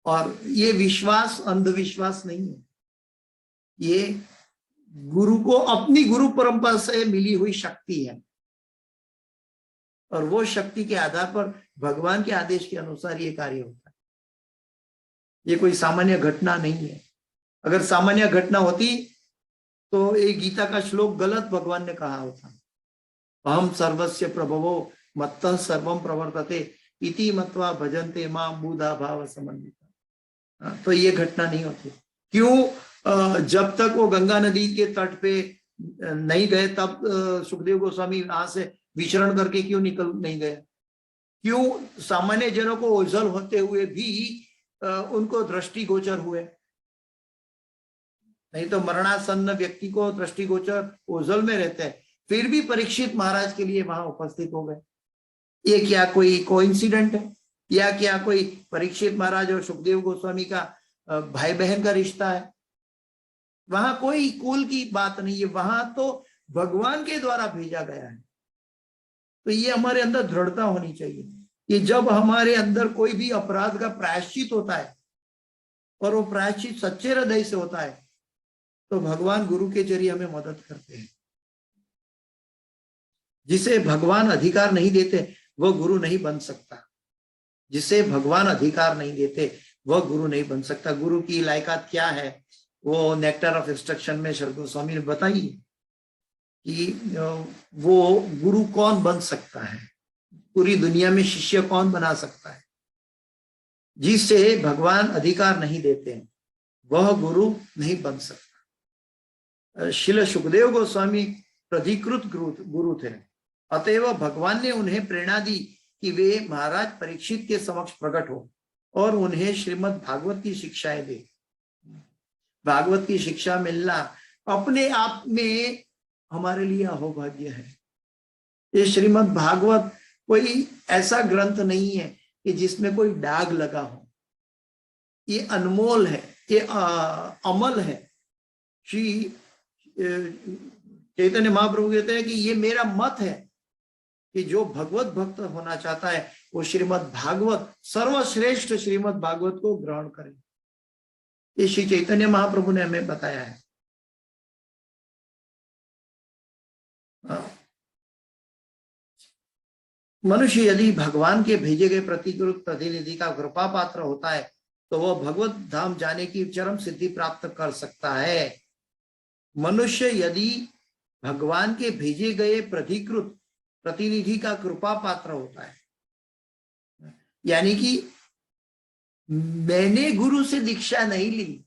और ये विश्वास अंधविश्वास नहीं है, ये गुरु को अपनी गुरु परंपरा से मिली हुई शक्ति है, और वो शक्ति के आधार पर भगवान के आदेश के अनुसार ये कार्य होता है। ये कोई सामान्य घटना नहीं है। अगर सामान्य घटना होती तो ये गीता का श्लोक गलत भगवान ने कहा होता, अहम सर्वस्य प्रभवो मत्तः सर्वम प्रवर्तते इति मत्वा भजन्ते मां बुधा भाव समन्विता। तो ये घटना नहीं होती। क्यों? जब तक वो गंगा नदी के तट पे नहीं गए तब सुखदेव गोस्वामी वहां से विचरण करके क्यों निकल नहीं गए? क्यों सामान्य जनों को ओझल होते हुए भी उनको दृष्टिगोचर हुए? नहीं तो मरणासन्न व्यक्ति को दृष्टिगोचर ओझल में रहते हैं, फिर भी परीक्षित महाराज के लिए वहां उपस्थित हो गए। ये क्या कोई कोइंसिडेंट है, या क्या कोई परीक्षित महाराज और सुखदेव गोस्वामी का भाई बहन का रिश्ता है? वहां कोई कुल की बात नहीं है, वहां तो भगवान के द्वारा भेजा गया है। तो ये हमारे अंदर दृढ़ता होनी चाहिए कि जब हमारे अंदर कोई भी अपराध का प्रायश्चित होता है और वो प्रायश्चित सच्चे हृदय से होता है, तो भगवान गुरु के जरिए हमें मदद करते हैं। जिसे भगवान अधिकार नहीं देते वह गुरु नहीं बन सकता। जिसे भगवान अधिकार नहीं देते वह गुरु नहीं बन सकता। गुरु की लायकात क्या है, वो नेक्टर ऑफ इंस्ट्रक्शन में श्री गोस्वामी ने बताई कि वो गुरु कौन बन सकता है, पूरी दुनिया में शिष्य कौन बना सकता है। जिसे भगवान अधिकार नहीं देते हैं वह गुरु नहीं बन सकता। श्रील सुखदेव गोस्वामी प्राधिकृत गुरु थे, अतएव भगवान ने उन्हें प्रेरणा दी कि वे महाराज परीक्षित के समक्ष प्रकट हो और उन्हें श्रीमद् भागवत की शिक्षाएं दे। भागवत की शिक्षा मिलना अपने आप में हमारे लिए अहोभाग्य है। ये श्रीमद् भागवत कोई ऐसा ग्रंथ नहीं है कि जिसमें कोई दाग लगा हो। ये अनमोल है, ये अमल है। श्री चैतन्य महाप्रभु कहते हैं कि ये मेरा मत है कि जो भगवत भक्त होना चाहता है वो श्रीमद् भागवत, सर्वश्रेष्ठ श्रीमद् भागवत को ग्रहण करे। ये श्री चैतन्य महाप्रभु ने हमें बताया है। मनुष्य यदि भगवान के भेजे गए प्रतिकृत प्रतिनिधि का कृपा पात्र होता है तो वह भगवत धाम जाने की चरम सिद्धि प्राप्त कर सकता है। मनुष्य यदि भगवान के भेजे गए प्रतिकृत प्रतिनिधि का कृपा पात्र होता है, यानी कि मैंने गुरु से दीक्षा नहीं ली,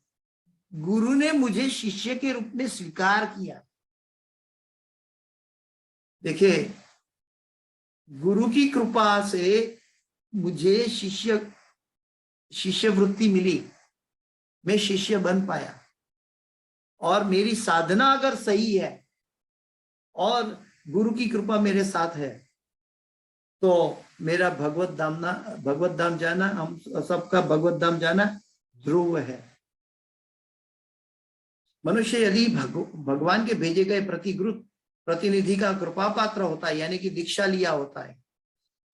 गुरु ने मुझे शिष्य के रूप में स्वीकार किया। देखिए, गुरु की कृपा से मुझे शिष्य वृत्ति मिली, मैं शिष्य बन पाया। और मेरी साधना अगर सही है और गुरु की कृपा मेरे साथ है तो मेरा भगवत धाम जाना, हम सबका भगवत धाम जाना ध्रुव है। मनुष्य यदि भगवान के भेजे गए प्रतिकृत प्रतिनिधि का कृपा पात्र होता है, यानी कि दीक्षा लिया होता है,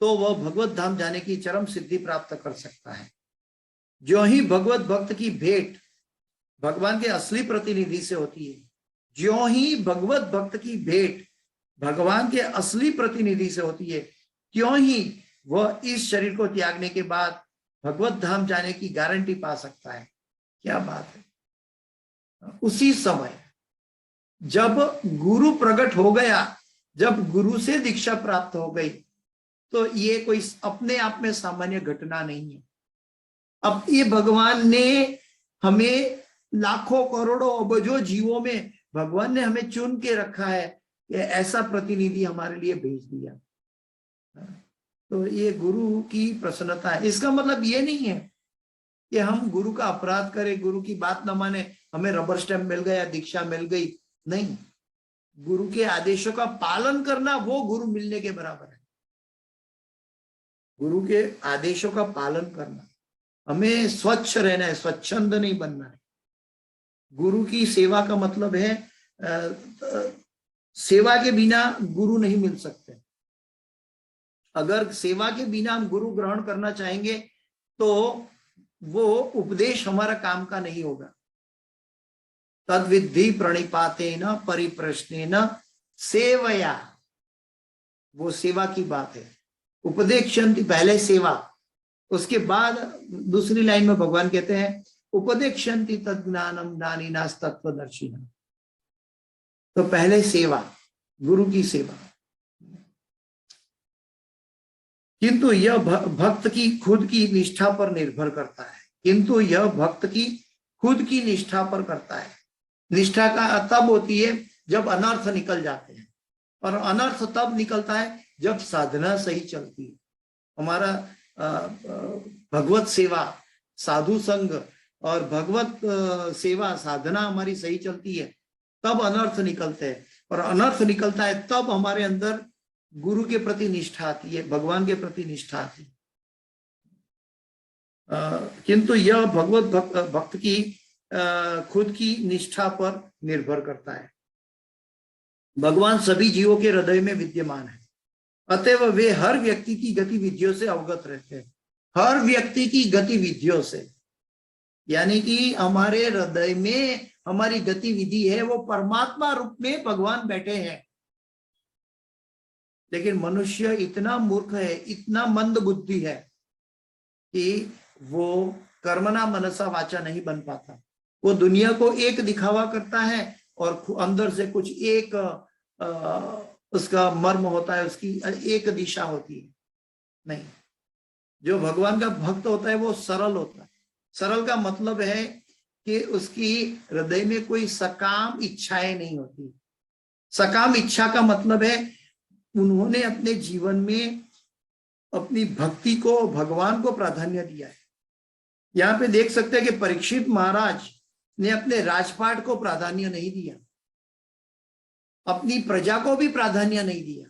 तो वह भगवत धाम जाने की चरम सिद्धि प्राप्त कर सकता है। जो ही भगवत भक्त की भेंट भगवान के असली प्रतिनिधि से होती है, जो ही भगवत भक्त की भेंट भगवान के असली प्रतिनिधि से होती है, क्यों ही वह इस शरीर को त्यागने के बाद भगवत धाम जाने की गारंटी पा सकता है। क्या बात है। उसी समय जब गुरु प्रकट हो गया, जब गुरु से दीक्षा प्राप्त हो गई, तो ये कोई अपने आप में सामान्य घटना नहीं है। अब ये भगवान ने हमें लाखों करोड़ों अबजों जीवों में भगवान ने हमें चुन के रखा है कि ऐसा प्रतिनिधि हमारे लिए भेज दिया। तो ये गुरु की प्रसन्नता है। इसका मतलब ये नहीं है कि हम गुरु का अपराध करें, गुरु की बात न माने, हमें रबर स्टैम्प मिल गया, दीक्षा मिल गई। नहीं, गुरु के आदेशों का पालन करना वो गुरु मिलने के बराबर है। गुरु के आदेशों का पालन करना, हमें स्वच्छ रहना है, स्वच्छंद नहीं बनना है। गुरु की सेवा का मतलब है सेवा के बिना गुरु नहीं मिल सकते। अगर सेवा के बिना हम गुरु ग्रहण करना चाहेंगे तो वो उपदेश हमारा काम का नहीं होगा। तद्विद्धि प्रणिपातेन परिप्रश्नेन सेवया, वो सेवा की बात है। उपदेक्षन्ति पहले सेवा, उसके बाद दूसरी लाइन में भगवान कहते हैं उपदेक्षन्ति तज्ज्ञानम ज्ञानिनास तत्वदर्शिनः। तो पहले सेवा, गुरु की सेवा। किंतु यह भक्त की खुद की निष्ठा पर निर्भर करता है। किंतु यह भक्त की खुद की निष्ठा पर करता है। निष्ठा का तब होती है जब अनर्थ निकल जाते हैं, और अनर्थ तब निकलता है जब साधना सही चलती है। हमारा भगवत सेवा, साधु संग और भगवत सेवा साधना हमारी सही चलती है, तब अनर्थ निकलते हैं। और अनर्थ निकलता है तब हमारे अंदर गुरु के प्रति निष्ठा आती है, भगवान के प्रति निष्ठा आती है। किंतु यह भगवत भक्त की खुद की निष्ठा पर निर्भर करता है। भगवान सभी जीवों के हृदय में विद्यमान है, अतएव वे हर व्यक्ति की गतिविधियों से अवगत रहते हैं। हर व्यक्ति की गतिविधियों से, यानी कि हमारे हृदय में हमारी गतिविधि है, वो परमात्मा रूप में भगवान बैठे हैं। लेकिन मनुष्य इतना मूर्ख है, इतना मंद बुद्धि है कि वो कर्मणा मनसा वाचा नहीं बन पाता। वो दुनिया को एक दिखावा करता है और अंदर से कुछ एक उसका मर्म होता है, उसकी एक दिशा होती है। नहीं, जो भगवान का भक्त होता है वो सरल होता है। सरल का मतलब है कि उसकी हृदय में कोई सकाम इच्छाएं नहीं होती। सकाम इच्छा का मतलब है उन्होंने अपने जीवन में अपनी भक्ति को, भगवान को प्राधान्य दिया है। यहाँ पे देख सकते हैं कि परीक्षित महाराज ने अपने राजपाट को प्राधान्य नहीं दिया, अपनी प्रजा को भी प्राधान्य नहीं दिया।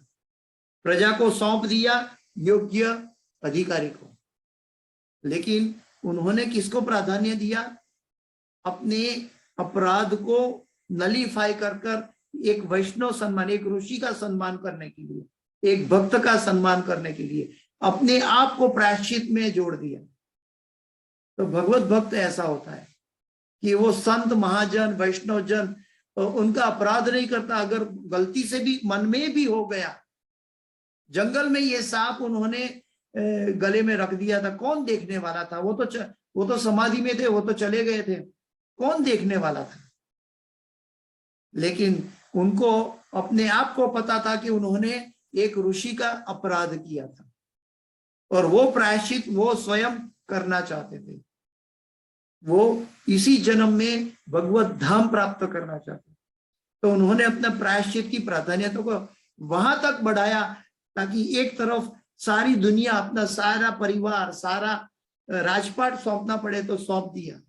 प्रजा को सौंप दिया योग्य अधिकारी को, लेकिन उन्होंने किसको प्राधान्य दिया? अपने अपराध को नलीफाई कर एक वैष्णव सम्मान, एक ऋषि का सम्मान करने के लिए, एक भक्त का सम्मान करने के लिए अपने आप को प्रायश्चित में जोड़ दिया। तो भगवत भक्त ऐसा होता है कि वो संत महाजन वैष्णव जन उनका अपराध नहीं करता। अगर गलती से भी मन में भी हो गया, जंगल में ये सांप उन्होंने गले में रख दिया था, कौन देखने वाला था? वो तो समाधि में थे, वो तो चले गए थे, कौन देखने वाला था? लेकिन उनको अपने आप को पता था कि उन्होंने एक ऋषि का अपराध किया था और वो प्रायश्चित वो स्वयं करना चाहते थे। वो इसी जन्म में भगवत धाम प्राप्त करना चाहते, तो उन्होंने अपना प्रायश्चित की प्राधान्यता को वहां तक बढ़ाया ताकि एक तरफ सारी दुनिया, अपना सारा परिवार, सारा राजपाट सौंपना पड़े तो सौंप दिया,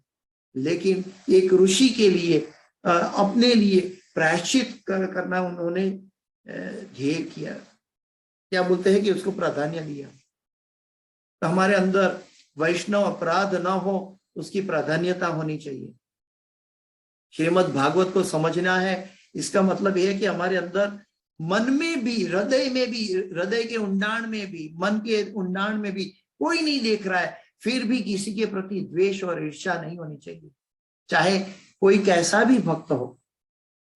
लेकिन एक ऋषि के लिए, अपने लिए प्रायश्चित करना उन्होंने ध्येय किया। क्या बोलते हैं कि उसको प्राधान्य दिया। तो हमारे अंदर वैष्णव अपराध ना हो, उसकी प्राधान्यता होनी चाहिए। श्रीमद् भागवत को समझना है, इसका मतलब यह है कि हमारे अंदर मन में भी, हृदय में भी, हृदय के उंडाण में भी, मन के उंडाण में भी कोई नहीं देख रहा है, फिर भी किसी के प्रति द्वेष और ईर्ष्या नहीं होनी चाहिए, चाहे कोई कैसा भी भक्त हो,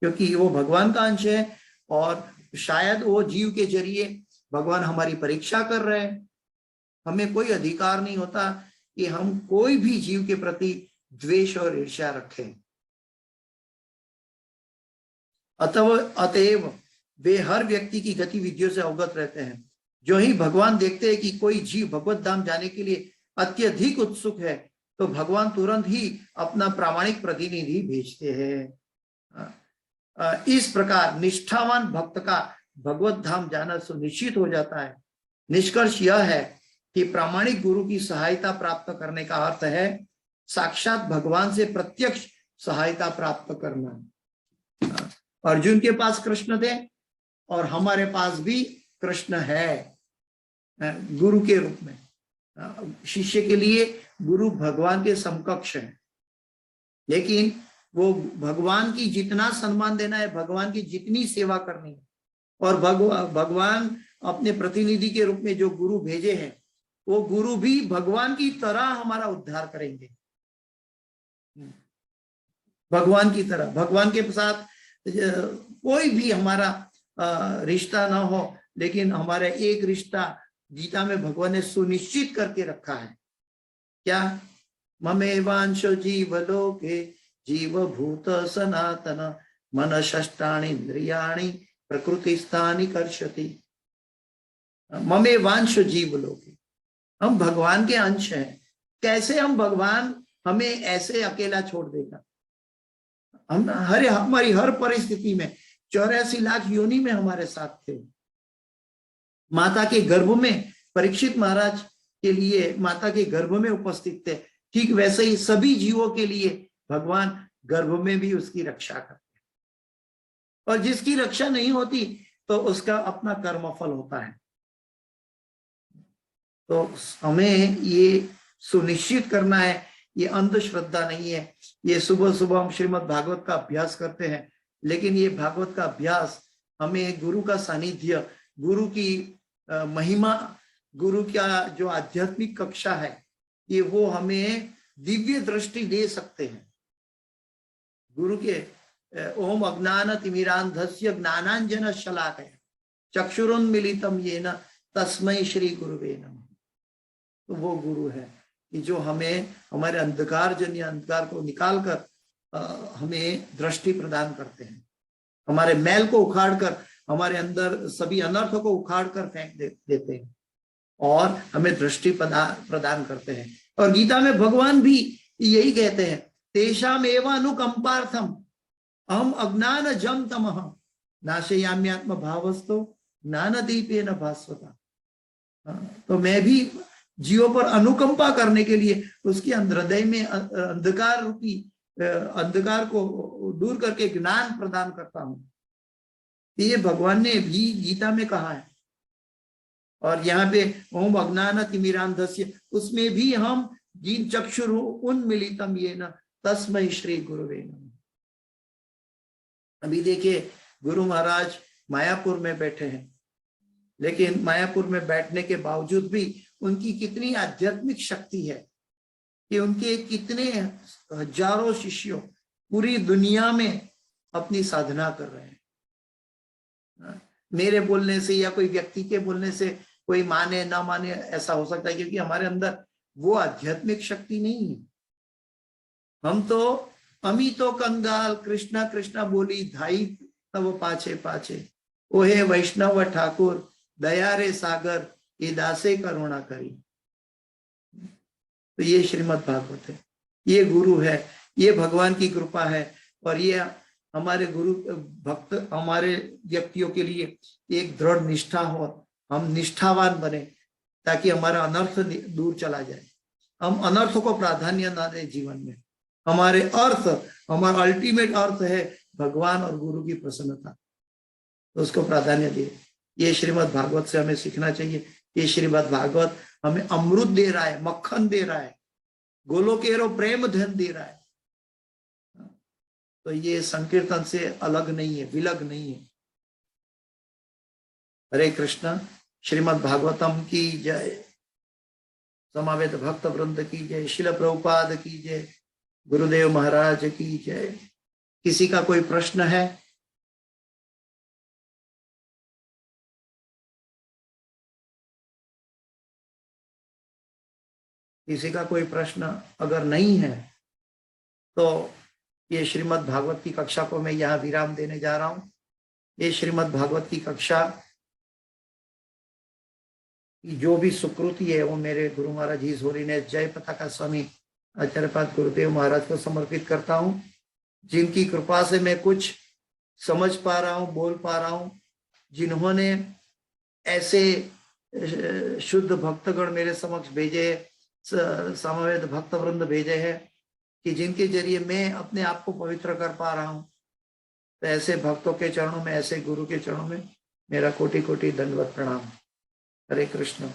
क्योंकि वो भगवान का अंश है और शायद वो जीव के जरिए भगवान हमारी परीक्षा कर रहे हैं। हमें कोई अधिकार नहीं होता कि हम कोई भी जीव के प्रति द्वेष और ईर्ष्या रखें। अतएव वे हर व्यक्ति की गतिविधियों से अवगत रहते हैं। जो ही भगवान देखते हैं कि कोई जीव भगवत धाम जाने के लिए अत्यधिक उत्सुक है, तो भगवान तुरंत ही अपना प्रामाणिक प्रतिनिधि भेजते हैं। इस प्रकार निष्ठावान भक्त का भगवत धाम जाना सुनिश्चित हो जाता है। निष्कर्ष यह है कि प्रामाणिक गुरु की सहायता प्राप्त करने का अर्थ है साक्षात भगवान से प्रत्यक्ष सहायता प्राप्त करना। अर्जुन के पास कृष्ण थे और हमारे पास भी कृष्ण है गुरु के रूप में। शिष्य के लिए गुरु भगवान के समकक्ष है, लेकिन वो भगवान की जितना सम्मान देना है, भगवान की जितनी सेवा करनी है, और भगवान अपने प्रतिनिधि के रूप में जो गुरु भेजे हैं, वो गुरु भी भगवान की तरह हमारा उद्धार करेंगे। भगवान की तरह, भगवान के साथ कोई भी हमारा रिश्ता ना हो, लेकिन हमारा एक रिश्ता गीता में भगवान ने सुनिश्चित करके रखा है। क्या? ममेवांशो जीवलोके जीवभूत सनातन मन षष्ठानि इंद्रियाणि प्रकृति स्थानि कर्षति। ममेवांशो जीवलोके, हम भगवान के अंश हैं। कैसे हम भगवान हमें ऐसे अकेला छोड़ देगा? हम हमारी हर परिस्थिति में 84 लाख योनि में हमारे साथ थे। माता के गर्भ में परीक्षित महाराज के लिए माता के गर्भ में उपस्थित थे, ठीक वैसे ही सभी जीवों के लिए भगवान गर्भ में भी उसकी रक्षा करते हैं, और जिसकी रक्षा नहीं होती तो उसका अपना कर्मफल होता है। तो हमें ये सुनिश्चित करना है, ये अंधश्रद्धा नहीं है। ये सुबह सुबह हम श्रीमद् भागवत का अभ्यास करते हैं, लेकिन ये भागवत का अभ्यास हमें गुरु का सानिध्य, गुरु की महिमा, गुरु का जो आध्यात्मिक कक्षा है, ये वो हमें दिव्य दृष्टि दे सकते हैं। गुरु के ओम अज्ञान तिमिरांधस्य ज्ञानांजन शलाकया चक्षुरुन्मीलितं येन तस्मै श्री गुरुवे नमः। तो वो गुरु है कि जो हमें हमारे अंधकार जन्य अंधकार को निकालकर हमें दृष्टि प्रदान करते हैं, हमारे मैल को उखाड़कर, हमारे अंदर सभी अनर्थों को उखाड़कर फेंक देते हैं और हमें दृष्टि प्रदान करते हैं। और गीता में भगवान भी यही कहते हैं, तेषामेव अनुकंपार्थम अहम अज्ञान जम तमः नाशयाम्यात्म भावस्तो ज्ञानदीपेन भास्वता। तो मैं भी जीवों पर अनुकंपा करने के लिए उसके हृदय में अंधकार रूपी अंधकार को दूर करके ज्ञान प्रदान करता हूं। ये भगवान ने भी गीता में कहा है। और यहाँ पे ओम अज्ञान तिमिरांधस्य, उसमें भी हम जिन चक्षुरु उन्मीलितम येन तस्मै श्री गुरुवे नमः। अभी देखिए गुरु महाराज मायापुर में बैठे हैं, लेकिन मायापुर में बैठने के बावजूद भी उनकी कितनी आध्यात्मिक शक्ति है कि उनके कितने हजारों शिष्यों पूरी दुनिया में अपनी साधना कर रहे हैं। मेरे बोलने से या कोई व्यक्ति के बोलने से कोई माने ना माने ऐसा हो सकता है, क्योंकि हमारे अंदर वो आध्यात्मिक शक्ति नहीं है। हम तो अमितो कंगाल कृष्णा कृष्णा बोली धाई तब पाछे पाछे, ओहे वैष्णव ठाकुर दया रे सागर ये दासे करुणा करी। तो ये श्रीमद् भागवत है, ये गुरु है, ये भगवान की कृपा है। और ये हमारे गुरु भक्त हमारे व्यक्तियों के लिए एक दृढ़ निष्ठा हो, हम निष्ठावान बने ताकि हमारा अनर्थ दूर चला जाए। हम अनर्थ को प्राधान्य ना दें जीवन में। हमारे अर्थ, हमारा अल्टीमेट अर्थ है भगवान और गुरु की प्रसन्नता, तो उसको प्राधान्य दे। ये श्रीमद् भागवत से हमें सीखना चाहिए। ये श्रीमद् भागवत हमें अमृत दे रहा है, मक्खन दे रहा है, गोलोकेरो प्रेम धन दे रहा है। तो ये संकीर्तन से अलग नहीं है, विलग नहीं है। हरे कृष्ण। श्रीमद् भागवतम की जय, समावेत भक्त वृंद की जय, शिल प्रभुपाद की जय, गुरुदेव महाराज की जय। किसी का कोई प्रश्न है? किसी का कोई प्रश्न अगर नहीं है तो ये श्रीमद् भागवत की कक्षा को मैं यहाँ विराम देने जा रहा हूँ। ये श्रीमद् भागवत की कक्षा की जो भी सुकृति है वो मेरे गुरु महाराज ही होलीनेस जय पताका स्वामी आचार्यपाद गुरुदेव महाराज को समर्पित करता हूँ, जिनकी कृपा से मैं कुछ समझ पा रहा हूँ, बोल पा रहा हूँ। जिन्होंने ऐसे शुद्ध भक्तगण मेरे समक्ष भेजे, समवेत भक्त वृंद भेजे हैं कि जिनके जरिए मैं अपने आप को पवित्र कर पा रहा हूँ। तो ऐसे भक्तों के चरणों में, ऐसे गुरु के चरणों में मेरा कोटि कोटि दंडवत प्रणाम। हरे कृष्ण।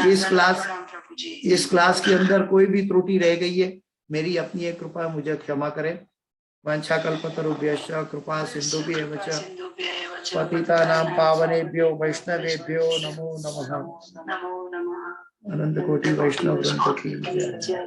इस क्लास के अंदर कोई भी त्रुटि रह गई है, मेरी अपनी एक कृपा, मुझे क्षमा करें। वाञ्छाकल्पतरुभ्यश्च कृपा सिन्धुभ्येव च पतितानां पावनेभ्यो वैष्णवेभ्यो नमो नमः। अनंत कोटि वैष्णव वृंद की जय।